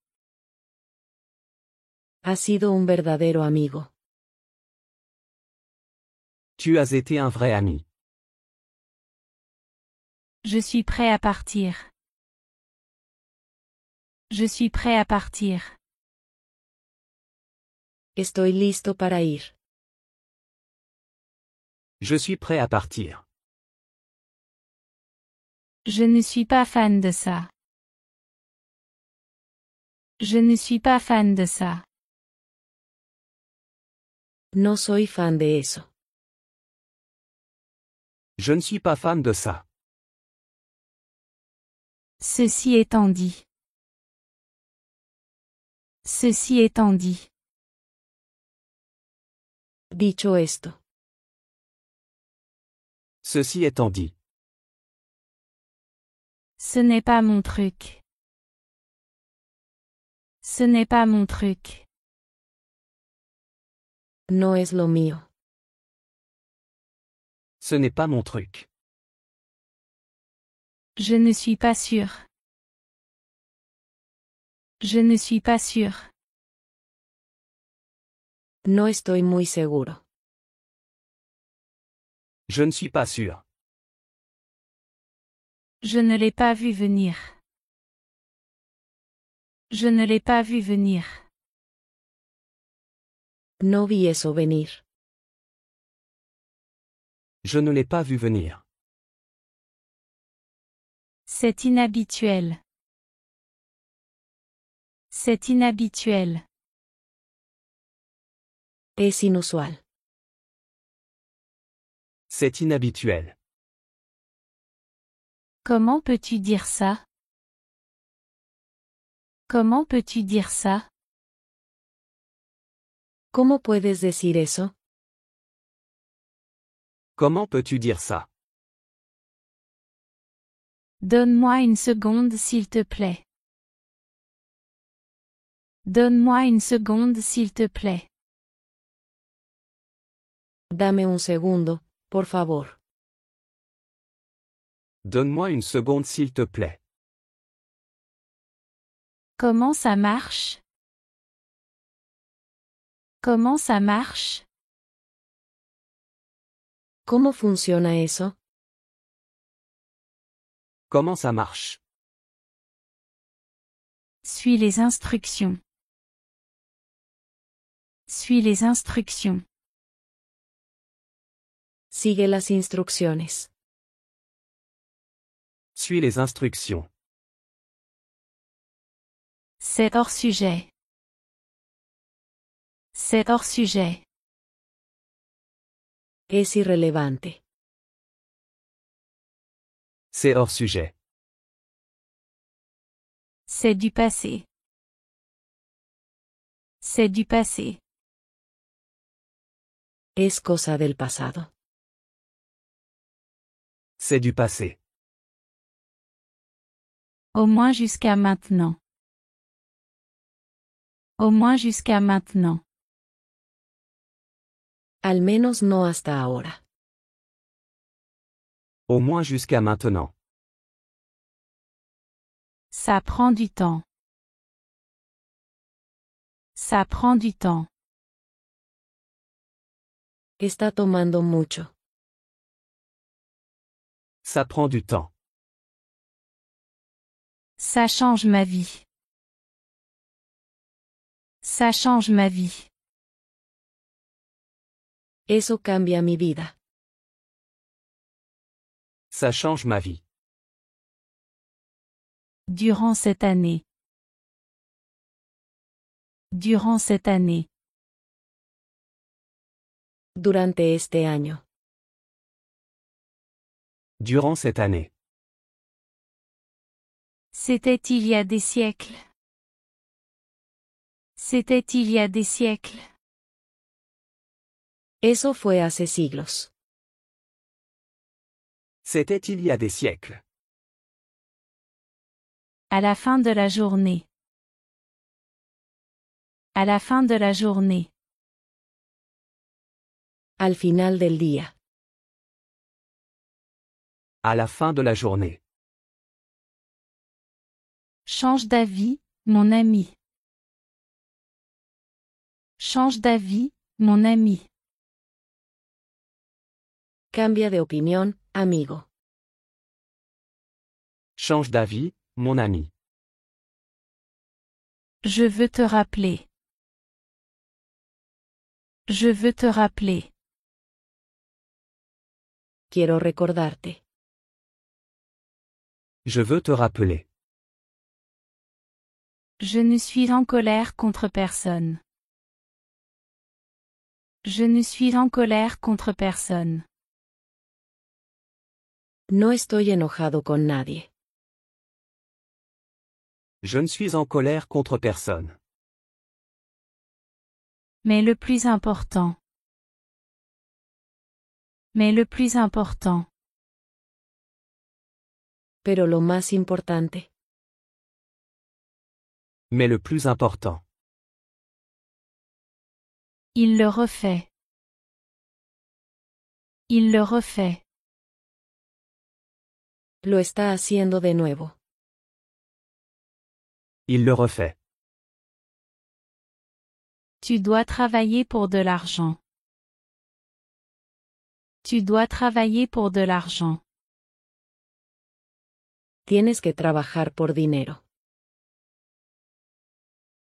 Has sido un verdadero amigo. Tu as été un vrai ami. Je suis prêt à partir. Je suis prêt à partir. Estoy listo para ir. Je suis prêt à partir. Je ne suis pas fan de ça. Je ne suis pas fan de ça. No soy fan de eso. Je ne suis pas fan de ça. Ceci étant dit. Ceci étant dit. Dicho esto. Ceci étant dit. Ce n'est pas mon truc. Ce n'est pas mon truc. No es lo mío. Ce n'est pas mon truc. Je ne suis pas sûr. Je ne suis pas sûr. No estoy muy seguro. Je ne suis pas sûr. Je ne l'ai pas vu venir. Je ne l'ai pas vu venir. No vi eso venir. Je ne l'ai pas vu venir. C'est inhabituel. C'est inhabituel. Es inusual. C'est inhabituel. Comment peux-tu dire ça? Comment peux-tu dire ça? ¿Cómo puedes decir eso? Comment peux-tu dire ça? Donne-moi une seconde s'il te plaît. Donne-moi une seconde s'il te plaît. Dame un segundo, por favor. Donne-moi une seconde s'il te plaît. Comment ça marche? Comment ça marche? ¿Cómo funciona eso? Comment ça marche? Suis les instructions. Suis les instructions. Sigue las instrucciones. Suis les instructions. C'est hors sujet. C'est hors sujet. Es irrelevante. C'est hors sujet. C'est du passé. C'est du passé. Es cosa del pasado. C'est du passé. Au moins jusqu'à maintenant. Au moins jusqu'à maintenant. Al menos no hasta ahora. Au moins jusqu'à maintenant. Ça prend du temps. Ça prend du temps. Está tomando mucho. Ça prend du temps. Ça change ma vie. Ça change ma vie. Eso cambia mi vida. Ça change ma vie. Durant cette année. Durant cette année. Durante este año. Durant cette année. C'était il y a des siècles. C'était il y a des siècles. Eso fue hace siglos. C'était il y a des siècles. À la fin de la journée. À la fin de la journée. Al final del día. À la fin de la journée. Change d'avis, mon ami. Change d'avis, mon ami. Cambia de opinión, amigo. Change d'avis, mon ami. Je veux te rappeler. Je veux te rappeler. Quiero recordarte. Je veux te rappeler. Je ne suis en colère contre personne. Je ne suis en colère contre personne. No estoy enojado con nadie. Je ne suis en colère contre personne. Mais le plus important. Mais le plus important. Pero lo más importante. Mais le plus important. Il le refait. Il le refait. Lo está haciendo de nuevo. Il le refait. Tu dois travailler pour de l'argent. Tu dois travailler pour de l'argent. Tienes que trabajar por dinero.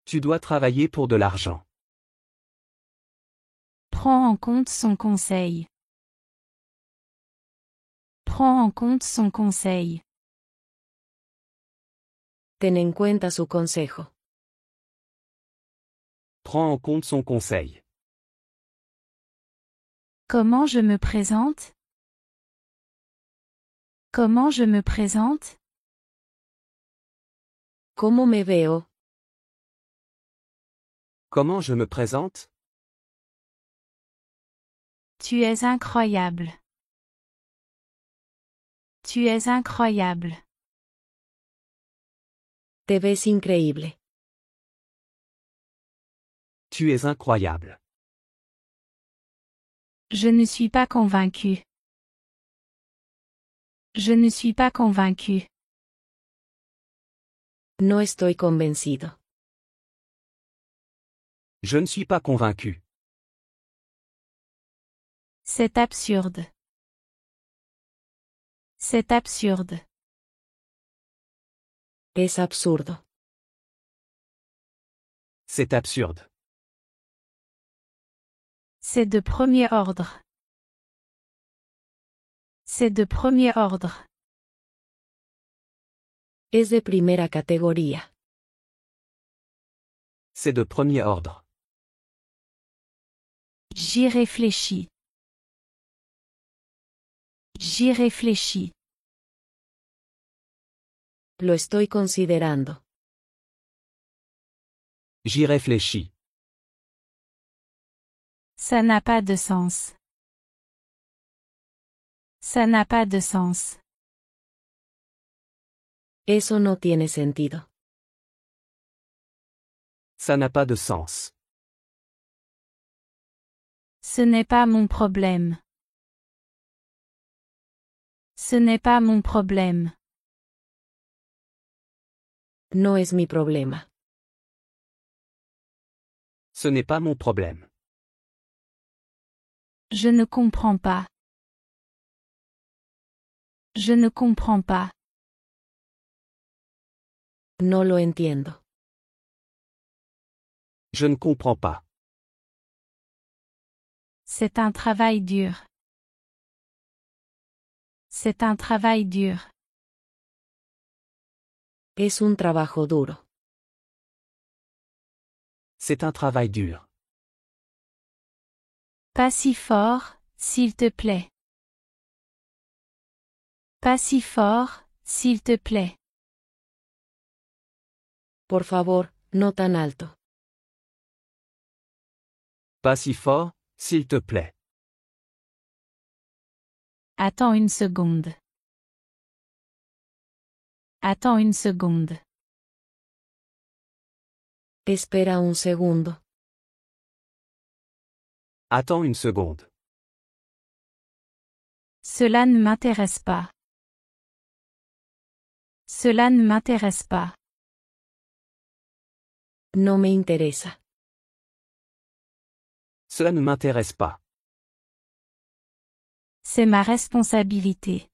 Tu dois travailler pour de l'argent. Prends en compte son conseil. Prends en compte son conseil. Ten en cuenta su consejo. Prends en compte son conseil. Comment je me présente? Comment je me présente? ¿Cómo me veo? Comment je me présente? Tu es incroyable. Tu es incroyable. Te ves increíble. Tu es incroyable. Je ne suis pas convaincu. Je ne suis pas convaincu. No estoy convencido. Je ne suis pas convaincu. C'est absurde. C'est absurde. Es absurdo. C'est absurde. C'est de premier ordre. C'est de premier ordre. Es de primera categoría. C'est de premier ordre. J'y réfléchis. J'y réfléchis. Lo estoy considerando. J'y réfléchis. Ça n'a pas de sens. Ça n'a pas de sens. Eso no tiene sentido. Ça n'a pas de sens. Ce n'est pas mon problème. Ce n'est pas mon problème. No es mi problema. Ce n'est pas mon problème. Je ne comprends pas. Je ne comprends pas. No lo entiendo. Je ne comprends pas. C'est un travail dur. C'est un travail dur. Es un trabajo duro. C'est un travail dur. Pas si fort, s'il te plaît. Pas si fort, s'il te plaît. Por favor, no tan alto. Pas si fort, s'il te plaît. Attends une seconde. Attends une seconde. Espera un segundo. Attends une seconde. Cela ne m'intéresse pas. Cela ne m'intéresse pas. No me interesa. Cela ne m'intéresse pas. C'est ma responsabilité.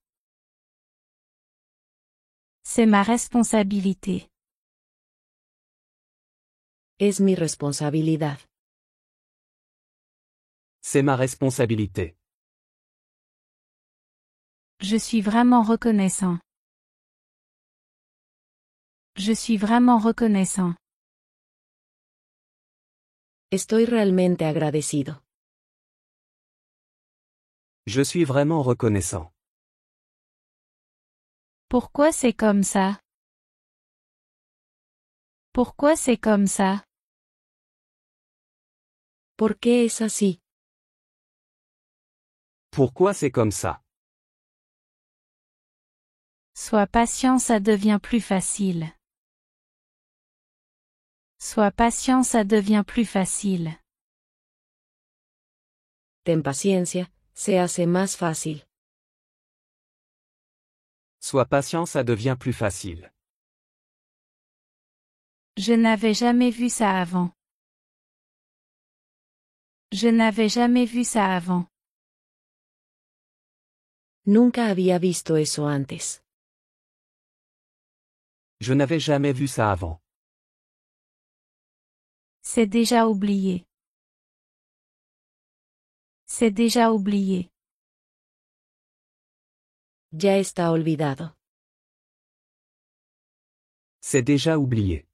C'est ma responsabilité. Es mi responsabilidad. C'est ma responsabilité. Je suis vraiment reconnaissant. Je suis vraiment reconnaissant. Estoy realmente agradecido. Je suis vraiment reconnaissant. Pourquoi c'est comme ça? Pourquoi c'est comme ça? ¿Por qué es así? Pourquoi c'est comme ça? Sois patient, ça devient plus facile. Sois patient, ça devient plus facile. Ten paciencia, se hace más fácil. Sois patient, ça devient plus facile. Je n'avais jamais vu ça avant. Je n'avais jamais vu ça avant. Nunca había visto eso antes. Je n'avais jamais vu ça avant. C'est déjà oublié. C'est déjà oublié. Ya está olvidado. C'est déjà oublié.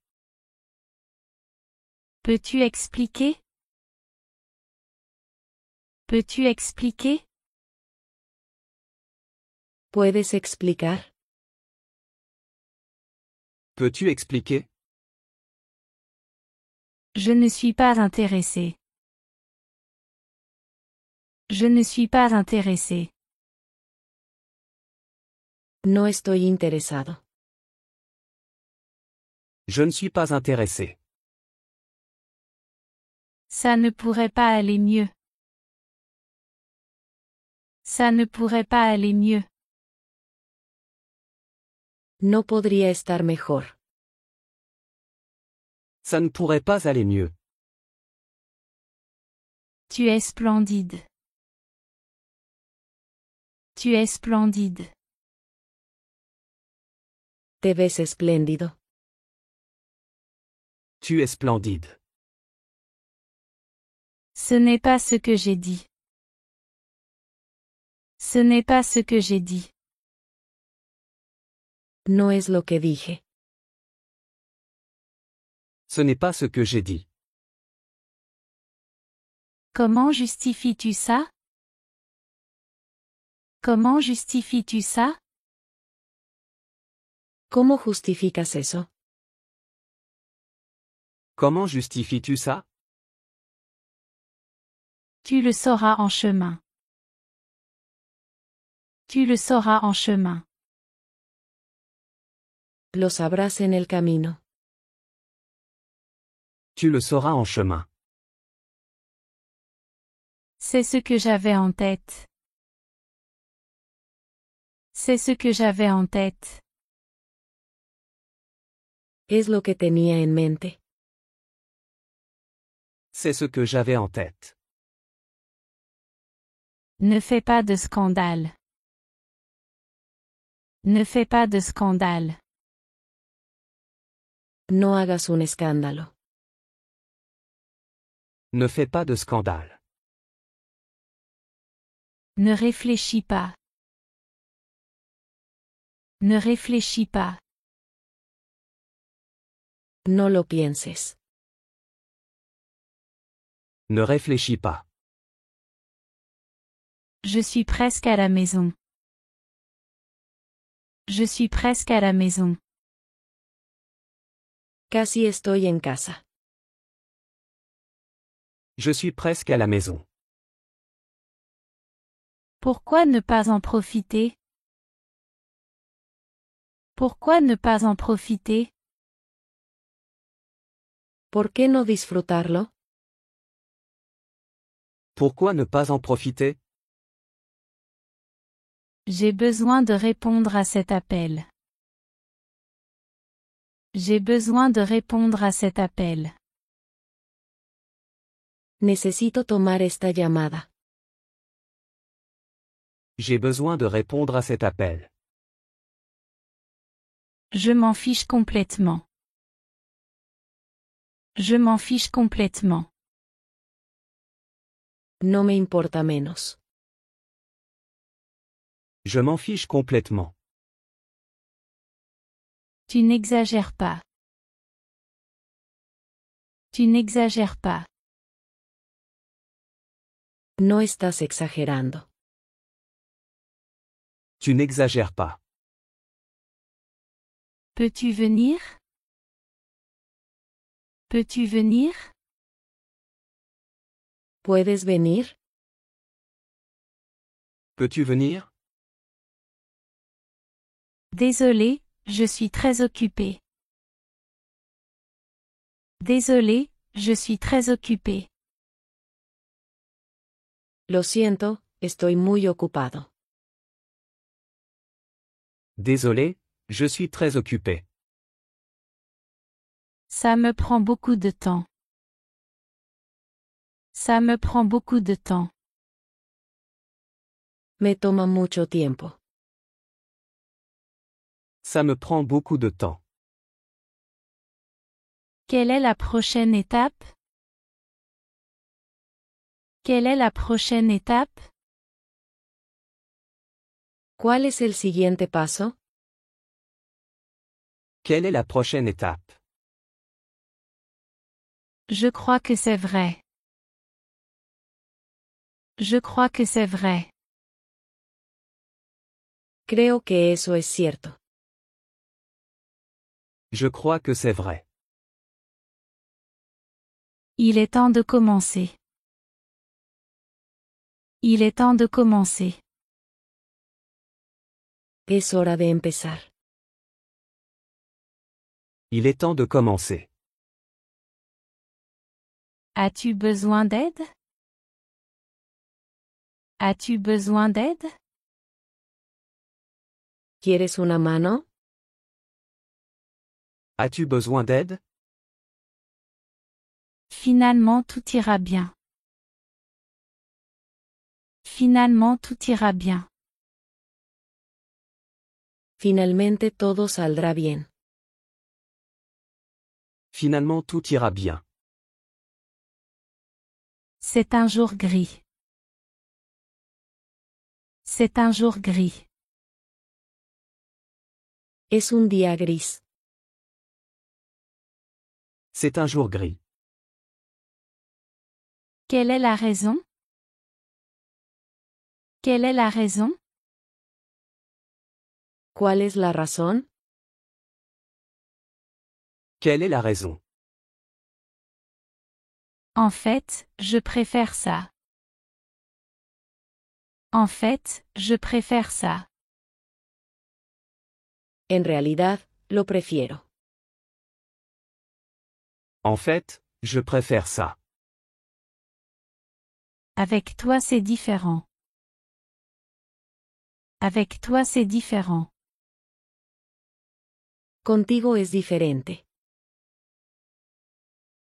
Peux-tu expliquer? Peux-tu expliquer? ¿Puedes explicar? Peux-tu expliquer? Je ne suis pas intéressé. Je ne suis pas intéressé. No estoy interesado. Je ne suis pas intéressé. Ça ne pourrait pas aller mieux. Ça ne pourrait pas aller mieux. No podría estar mejor. Ça ne pourrait pas aller mieux. Tu es splendide. Tu es splendide. Te ves espléndido. Tu es splendide. Ce n'est pas ce que j'ai dit. Ce n'est pas ce que j'ai dit. No es lo que dije. Ce n'est pas ce que j'ai dit. Comment justifies-tu ça? Comment justifies-tu ça? ¿Cómo justificas eso? Comment justifies-tu ça? Tu le sauras en chemin. Tu le sauras en chemin. Lo sabrás en el camino. Tu le sauras en chemin. C'est ce que j'avais en tête. C'est ce que j'avais en tête. Es lo que tenía en mente. C'est ce que j'avais en tête. Ne fais pas de scandale. Ne fais pas de scandale. No hagas un escándalo. Ne fais pas de scandale. Ne réfléchis pas. Ne réfléchis pas. No lo pienses. Ne réfléchis pas. Je suis presque à la maison. Je suis presque à la maison. Casi estoy en casa. Je suis presque à la maison. Pourquoi ne pas en profiter? Pourquoi ne pas en profiter? ¿Por qué no disfrutarlo? Pourquoi ne pas en profiter? J'ai besoin de répondre à cet appel. J'ai besoin de répondre à cet appel. Necesito tomar esta llamada. J'ai besoin de répondre à cet appel. Je m'en fiche complètement. Je m'en fiche complètement. No me importa menos. Je m'en fiche complètement. Tu n'exagères pas. Tu n'exagères pas. No estás exagerando. Tu n'exagères pas. Peux-tu venir? Peux-tu venir? ¿Puedes venir? Peux-tu venir? Désolé, je suis très occupé. Désolé, je suis très occupé. Lo siento, estoy muy ocupado. Désolé, je suis très occupé. Ça me prend beaucoup de temps. Ça me prend beaucoup de temps. Me toma mucho tiempo. Ça me prend beaucoup de temps. Quelle est la prochaine étape? Quelle est la prochaine étape? ¿Cuál es el siguiente paso? Quelle est la prochaine étape? Je crois que c'est vrai. Je crois que c'est vrai. Creo que eso es cierto. Je crois que c'est vrai. Il est temps de commencer. Il est temps de commencer. Es hora de empezar. Il est temps de commencer. As-tu besoin d'aide? As-tu besoin d'aide? ¿Quieres una mano? As-tu besoin d'aide? Finalement tout ira bien. Finalement tout ira bien. Finalmente todo saldrá bien. Finalement tout ira bien. C'est un jour gris. C'est un jour gris. Es un día gris. C'est un jour gris. Quelle est la raison? Quelle est la raison? ¿Cuál es la razón? Quelle est la raison? En fait, je préfère ça. En fait, je préfère ça. En realidad, lo prefiero. En fait, je préfère ça. Avec toi c'est différent. Avec toi c'est différent. Contigo es diferente.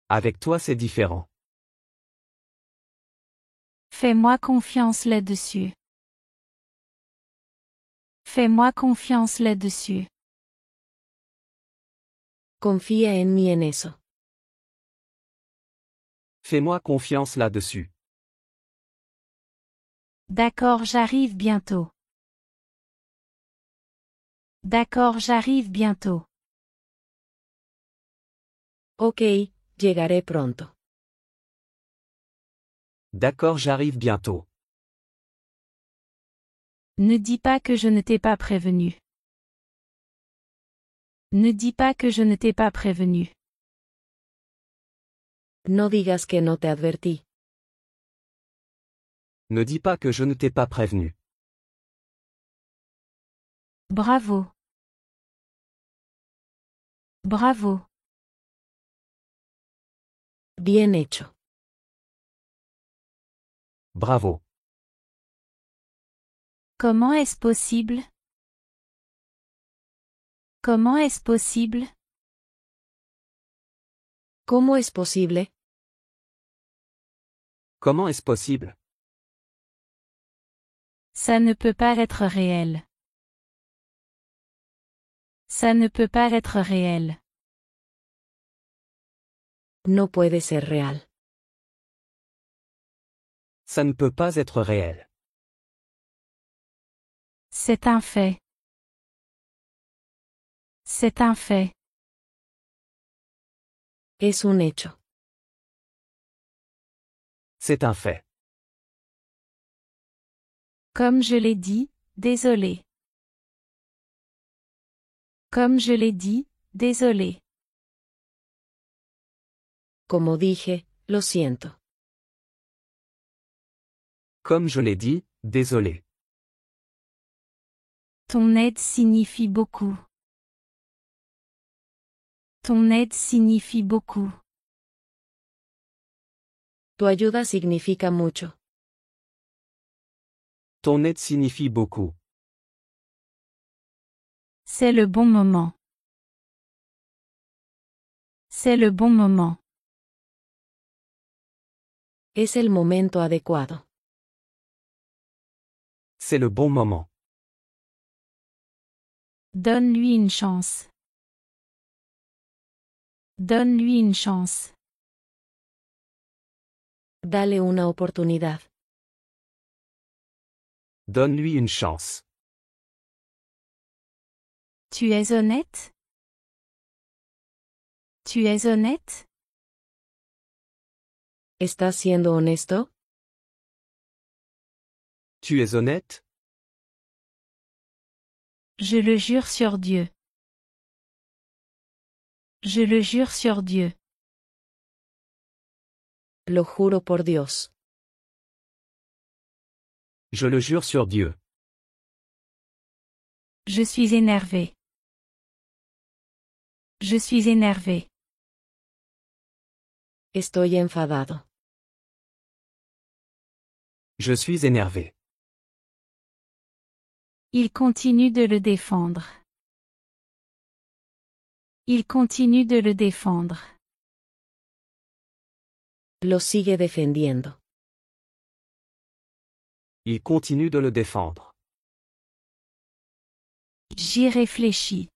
Avec toi c'est différent. Fais-moi confiance là-dessus. Fais-moi confiance là-dessus. Confía en mí en eso. Fais-moi confiance là-dessus. D'accord, j'arrive bientôt. D'accord, j'arrive bientôt. Ok, llegaré pronto. D'accord, j'arrive bientôt. Ne dis pas que je ne t'ai pas prévenu. Ne dis pas que je ne t'ai pas prévenu. No digas que no te advertí. Ne dis pas que je ne t'ai pas prévenu. Bravo. Bravo. Bien hecho. Bravo. Comment est-ce possible? Comment est-ce possible? ¿Cómo es posible? Comment est-ce possible? Ça ne peut pas être réel. Ça ne peut pas être réel. No puede ser real. Ça ne peut pas être réel. C'est un fait. C'est un fait. Es un hecho. C'est un fait. Comme je l'ai dit, désolé. Comme je l'ai dit, désolé. Como dije, lo siento. Comme je l'ai dit, désolé. Ton aide signifie beaucoup. Ton aide signifie beaucoup. Tu ayuda significa mucho. Ton aide signifie beaucoup. C'est le bon moment. C'est le bon moment. Es el momento adecuado. C'est le bon moment. Donne-lui une chance. Donne-lui une chance. Dale una oportunidad. Donne-lui une chance. Tu es honnête? Tu es honnête? ¿Estás siendo honesto? Tu es honnête? Je le jure sur Dieu. Je le jure sur Dieu. Lo juro por Dios. Je le jure sur Dieu. Je suis énervé. Je suis énervé. Estoy enfadado. Je suis énervé. Il continue de le défendre. Il continue de le défendre. Lo sigue defendiendo. Il continue de le défendre. J'y réfléchis.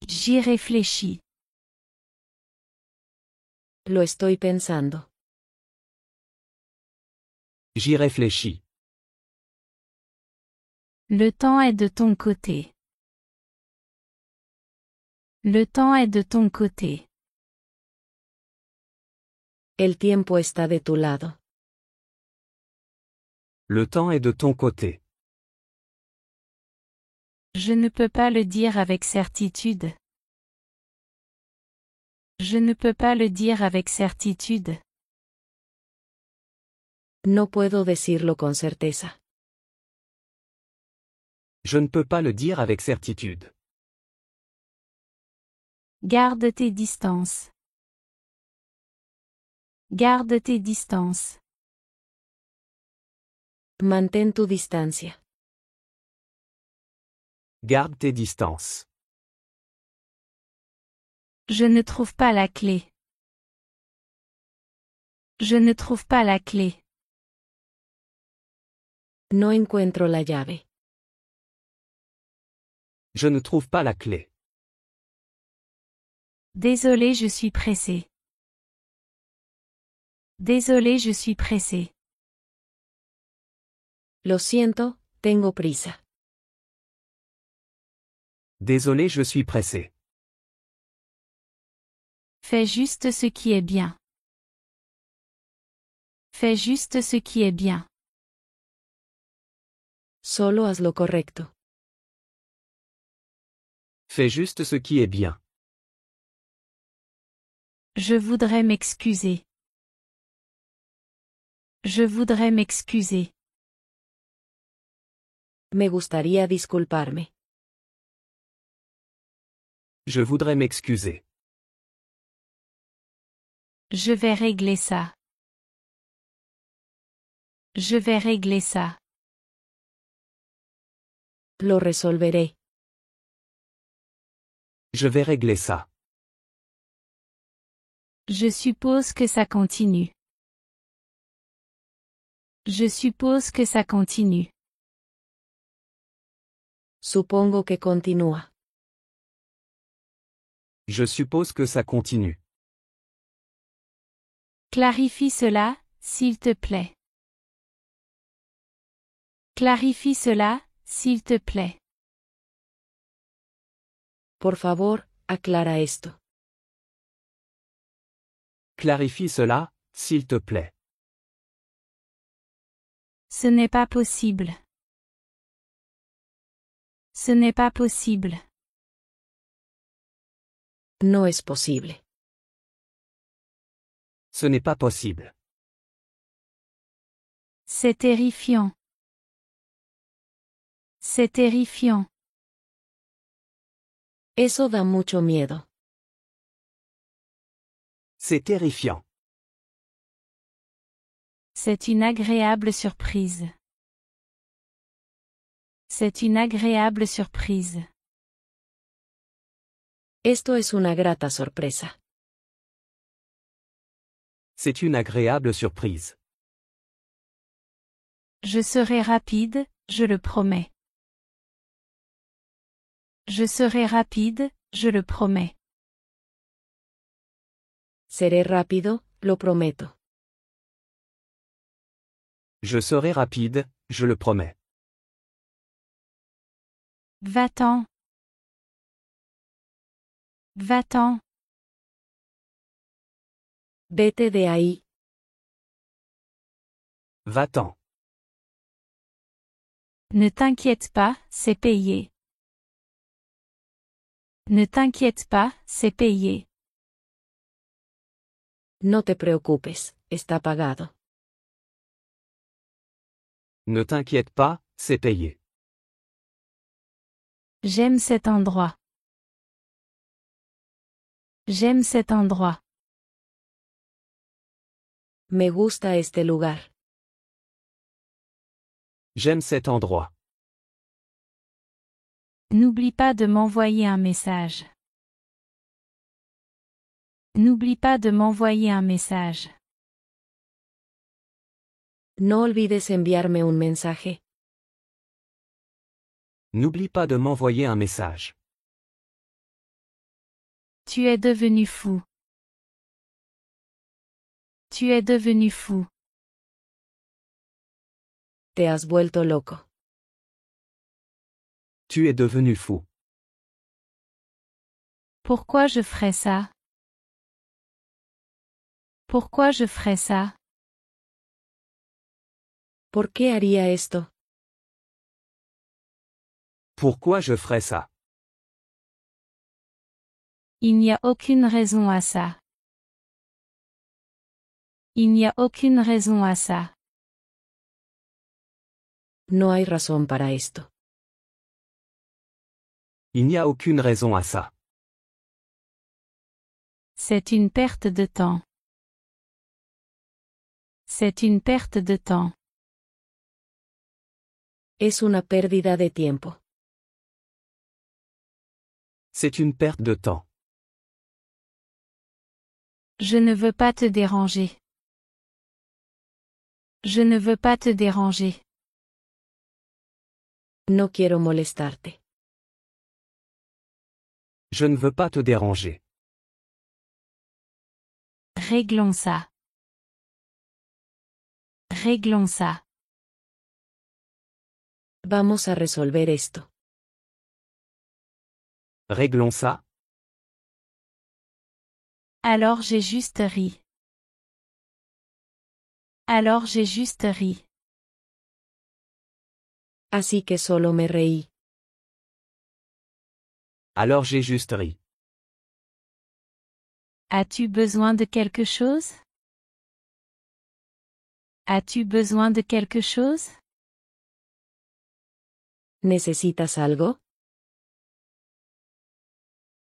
J'y réfléchis. Lo estoy pensando. J'y réfléchis. Le temps est de ton côté. Le temps est de ton côté. El tiempo está de tu lado. Le temps est de ton côté. Je ne peux pas le dire avec certitude. Je ne peux pas le dire avec certitude. No puedo decirlo con certeza. Je ne peux pas le dire avec certitude. Garde tes distances. Garde tes distances. Mantén tu distancia. Garde tes distances. Je ne trouve pas la clé. Je ne trouve pas la clé. No encuentro la llave. Je ne trouve pas la clé. Désolé, je suis pressé. Désolé, je suis pressé. Lo siento, tengo prisa. Désolé, je suis pressé. Fais juste ce qui est bien. Fais juste ce qui est bien. Solo haz lo correcto. Fais juste ce qui est bien. Je voudrais m'excuser. Je voudrais m'excuser. Me gustaría disculparme. Je voudrais m'excuser. Je vais régler ça. Je vais régler ça. Lo resolveré. Je vais régler ça. Je suppose que ça continue. Je suppose que ça continue. Supongo que continúa. Je suppose que ça continue. Clarifie cela, s'il te plaît. Clarifie cela, s'il te plaît. Por favor, aclara esto. Clarifie cela, s'il te plaît. Ce n'est pas possible. Ce n'est pas possible. No es posible. Ce n'est pas possible. C'est terrifiant. C'est terrifiant. Eso da mucho miedo. C'est terrifiant. C'est une agréable surprise. C'est une agréable surprise. Esto es una grata sorpresa. C'est une agréable surprise. Je serai rapide, je le promets. Je serai rapide, je le promets. Seré rápido, lo prometo. Je serai rapide, je le promets. Va-t'en. Va-t'en. Vete de ahí. Va-t'en. Ne t'inquiète pas, c'est payé. Ne t'inquiète pas, c'est payé. No te preocupes, está pagado. Ne t'inquiète pas, c'est payé. J'aime cet endroit. J'aime cet endroit. Me gusta este lugar. J'aime cet endroit. N'oublie pas de m'envoyer un message. N'oublie pas de m'envoyer un message. No olvides enviarme un mensaje. N'oublie pas de m'envoyer un message. Tu es devenu fou. Tu es devenu fou. Te has vuelto loco. Tu es devenu fou. Pourquoi je ferais ça? Pourquoi je ferais ça? ¿Por qué haría esto? Pourquoi je ferais ça? Il n'y a aucune raison à ça. Il n'y a aucune raison à ça. No hay razón para esto. Il n'y a aucune raison à ça. C'est une perte de temps. C'est une perte de temps. Es una pérdida de tiempo. C'est une perte de temps. Je ne veux pas te déranger. Je ne veux pas te déranger. No quiero molestarte. Je ne veux pas te déranger. Réglons ça. Réglons ça. Vamos a resolver esto. Réglons ça. Alors j'ai juste ri. Alors j'ai juste ri. Así que solo me reí. Alors j'ai juste ri. As-tu besoin de quelque chose? As-tu besoin de quelque chose? ¿Necesitas algo?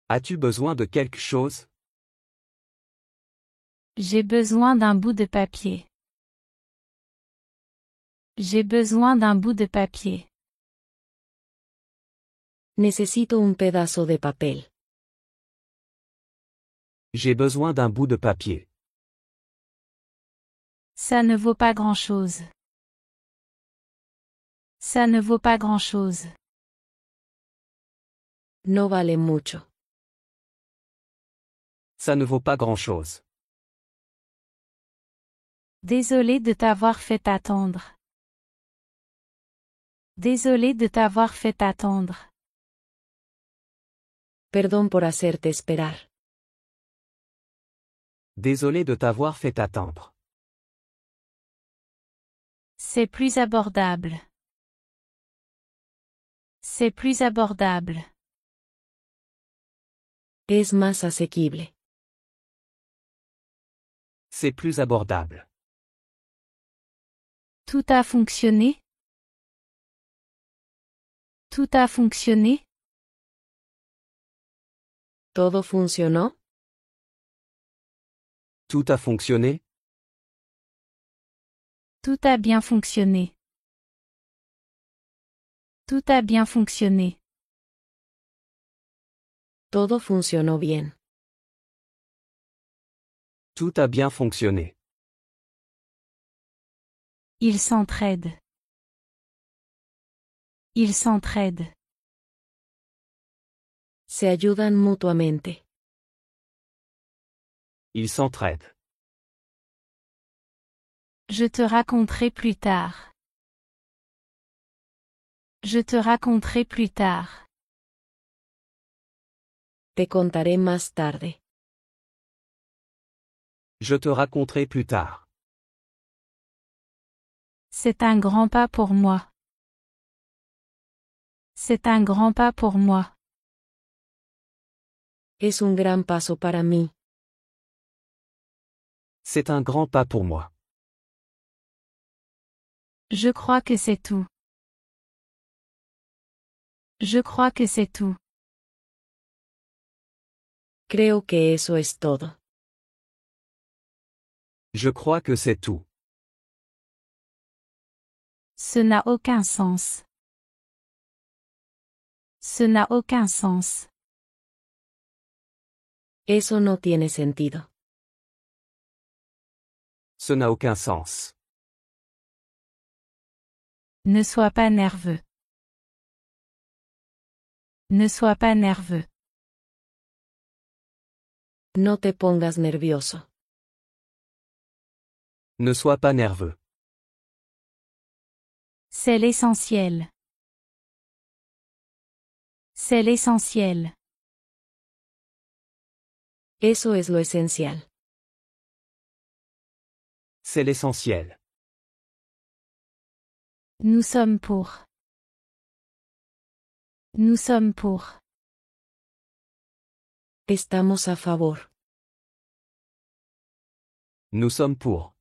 As-tu besoin de quelque chose? J'ai besoin d'un bout de papier. J'ai besoin d'un bout de papier. Necesito un pedazo de papel. J'ai besoin d'un bout de papier. Ça ne vaut pas grand-chose. Ça ne vaut pas grand-chose. No vale mucho. Ça ne vaut pas grand-chose. Désolé de t'avoir fait attendre. Désolé de t'avoir fait attendre. Perdón por hacerte esperar. Désolé de t'avoir fait attendre. C'est plus abordable. C'est plus abordable. Es más asequible. C'est plus abordable. Tout a fonctionné? Tout a fonctionné? ¿Todo funcionó? Tout a fonctionné? Tout a bien fonctionné. Tout a bien fonctionné. Todo funcionó bien. Tout a bien fonctionné. Ils s'entraident. Ils s'entraident. Se ayudan mutuamente. Ils s'entraident. Je te raconterai plus tard. Je te raconterai plus tard. Te contaré más tarde. Je te raconterai plus tard. C'est un grand pas pour moi. C'est un grand pas pour moi. Es un gran paso para mí. C'est un grand pas pour moi. Je crois que c'est tout. Je crois que c'est tout. Creo que eso es todo. Je crois que c'est tout. Ce n'a aucun sens. Ce n'a aucun sens. Eso no tiene sentido. Ce n'a aucun sens. Ne sois pas nerveux. Ne sois pas nerveux. No te pongas nervioso. Ne sois pas nerveux. C'est l'essentiel. C'est l'essentiel. Eso es lo esencial. C'est l'essentiel. Nous sommes pour. Nous sommes pour. Estamos a favor. Nous sommes pour.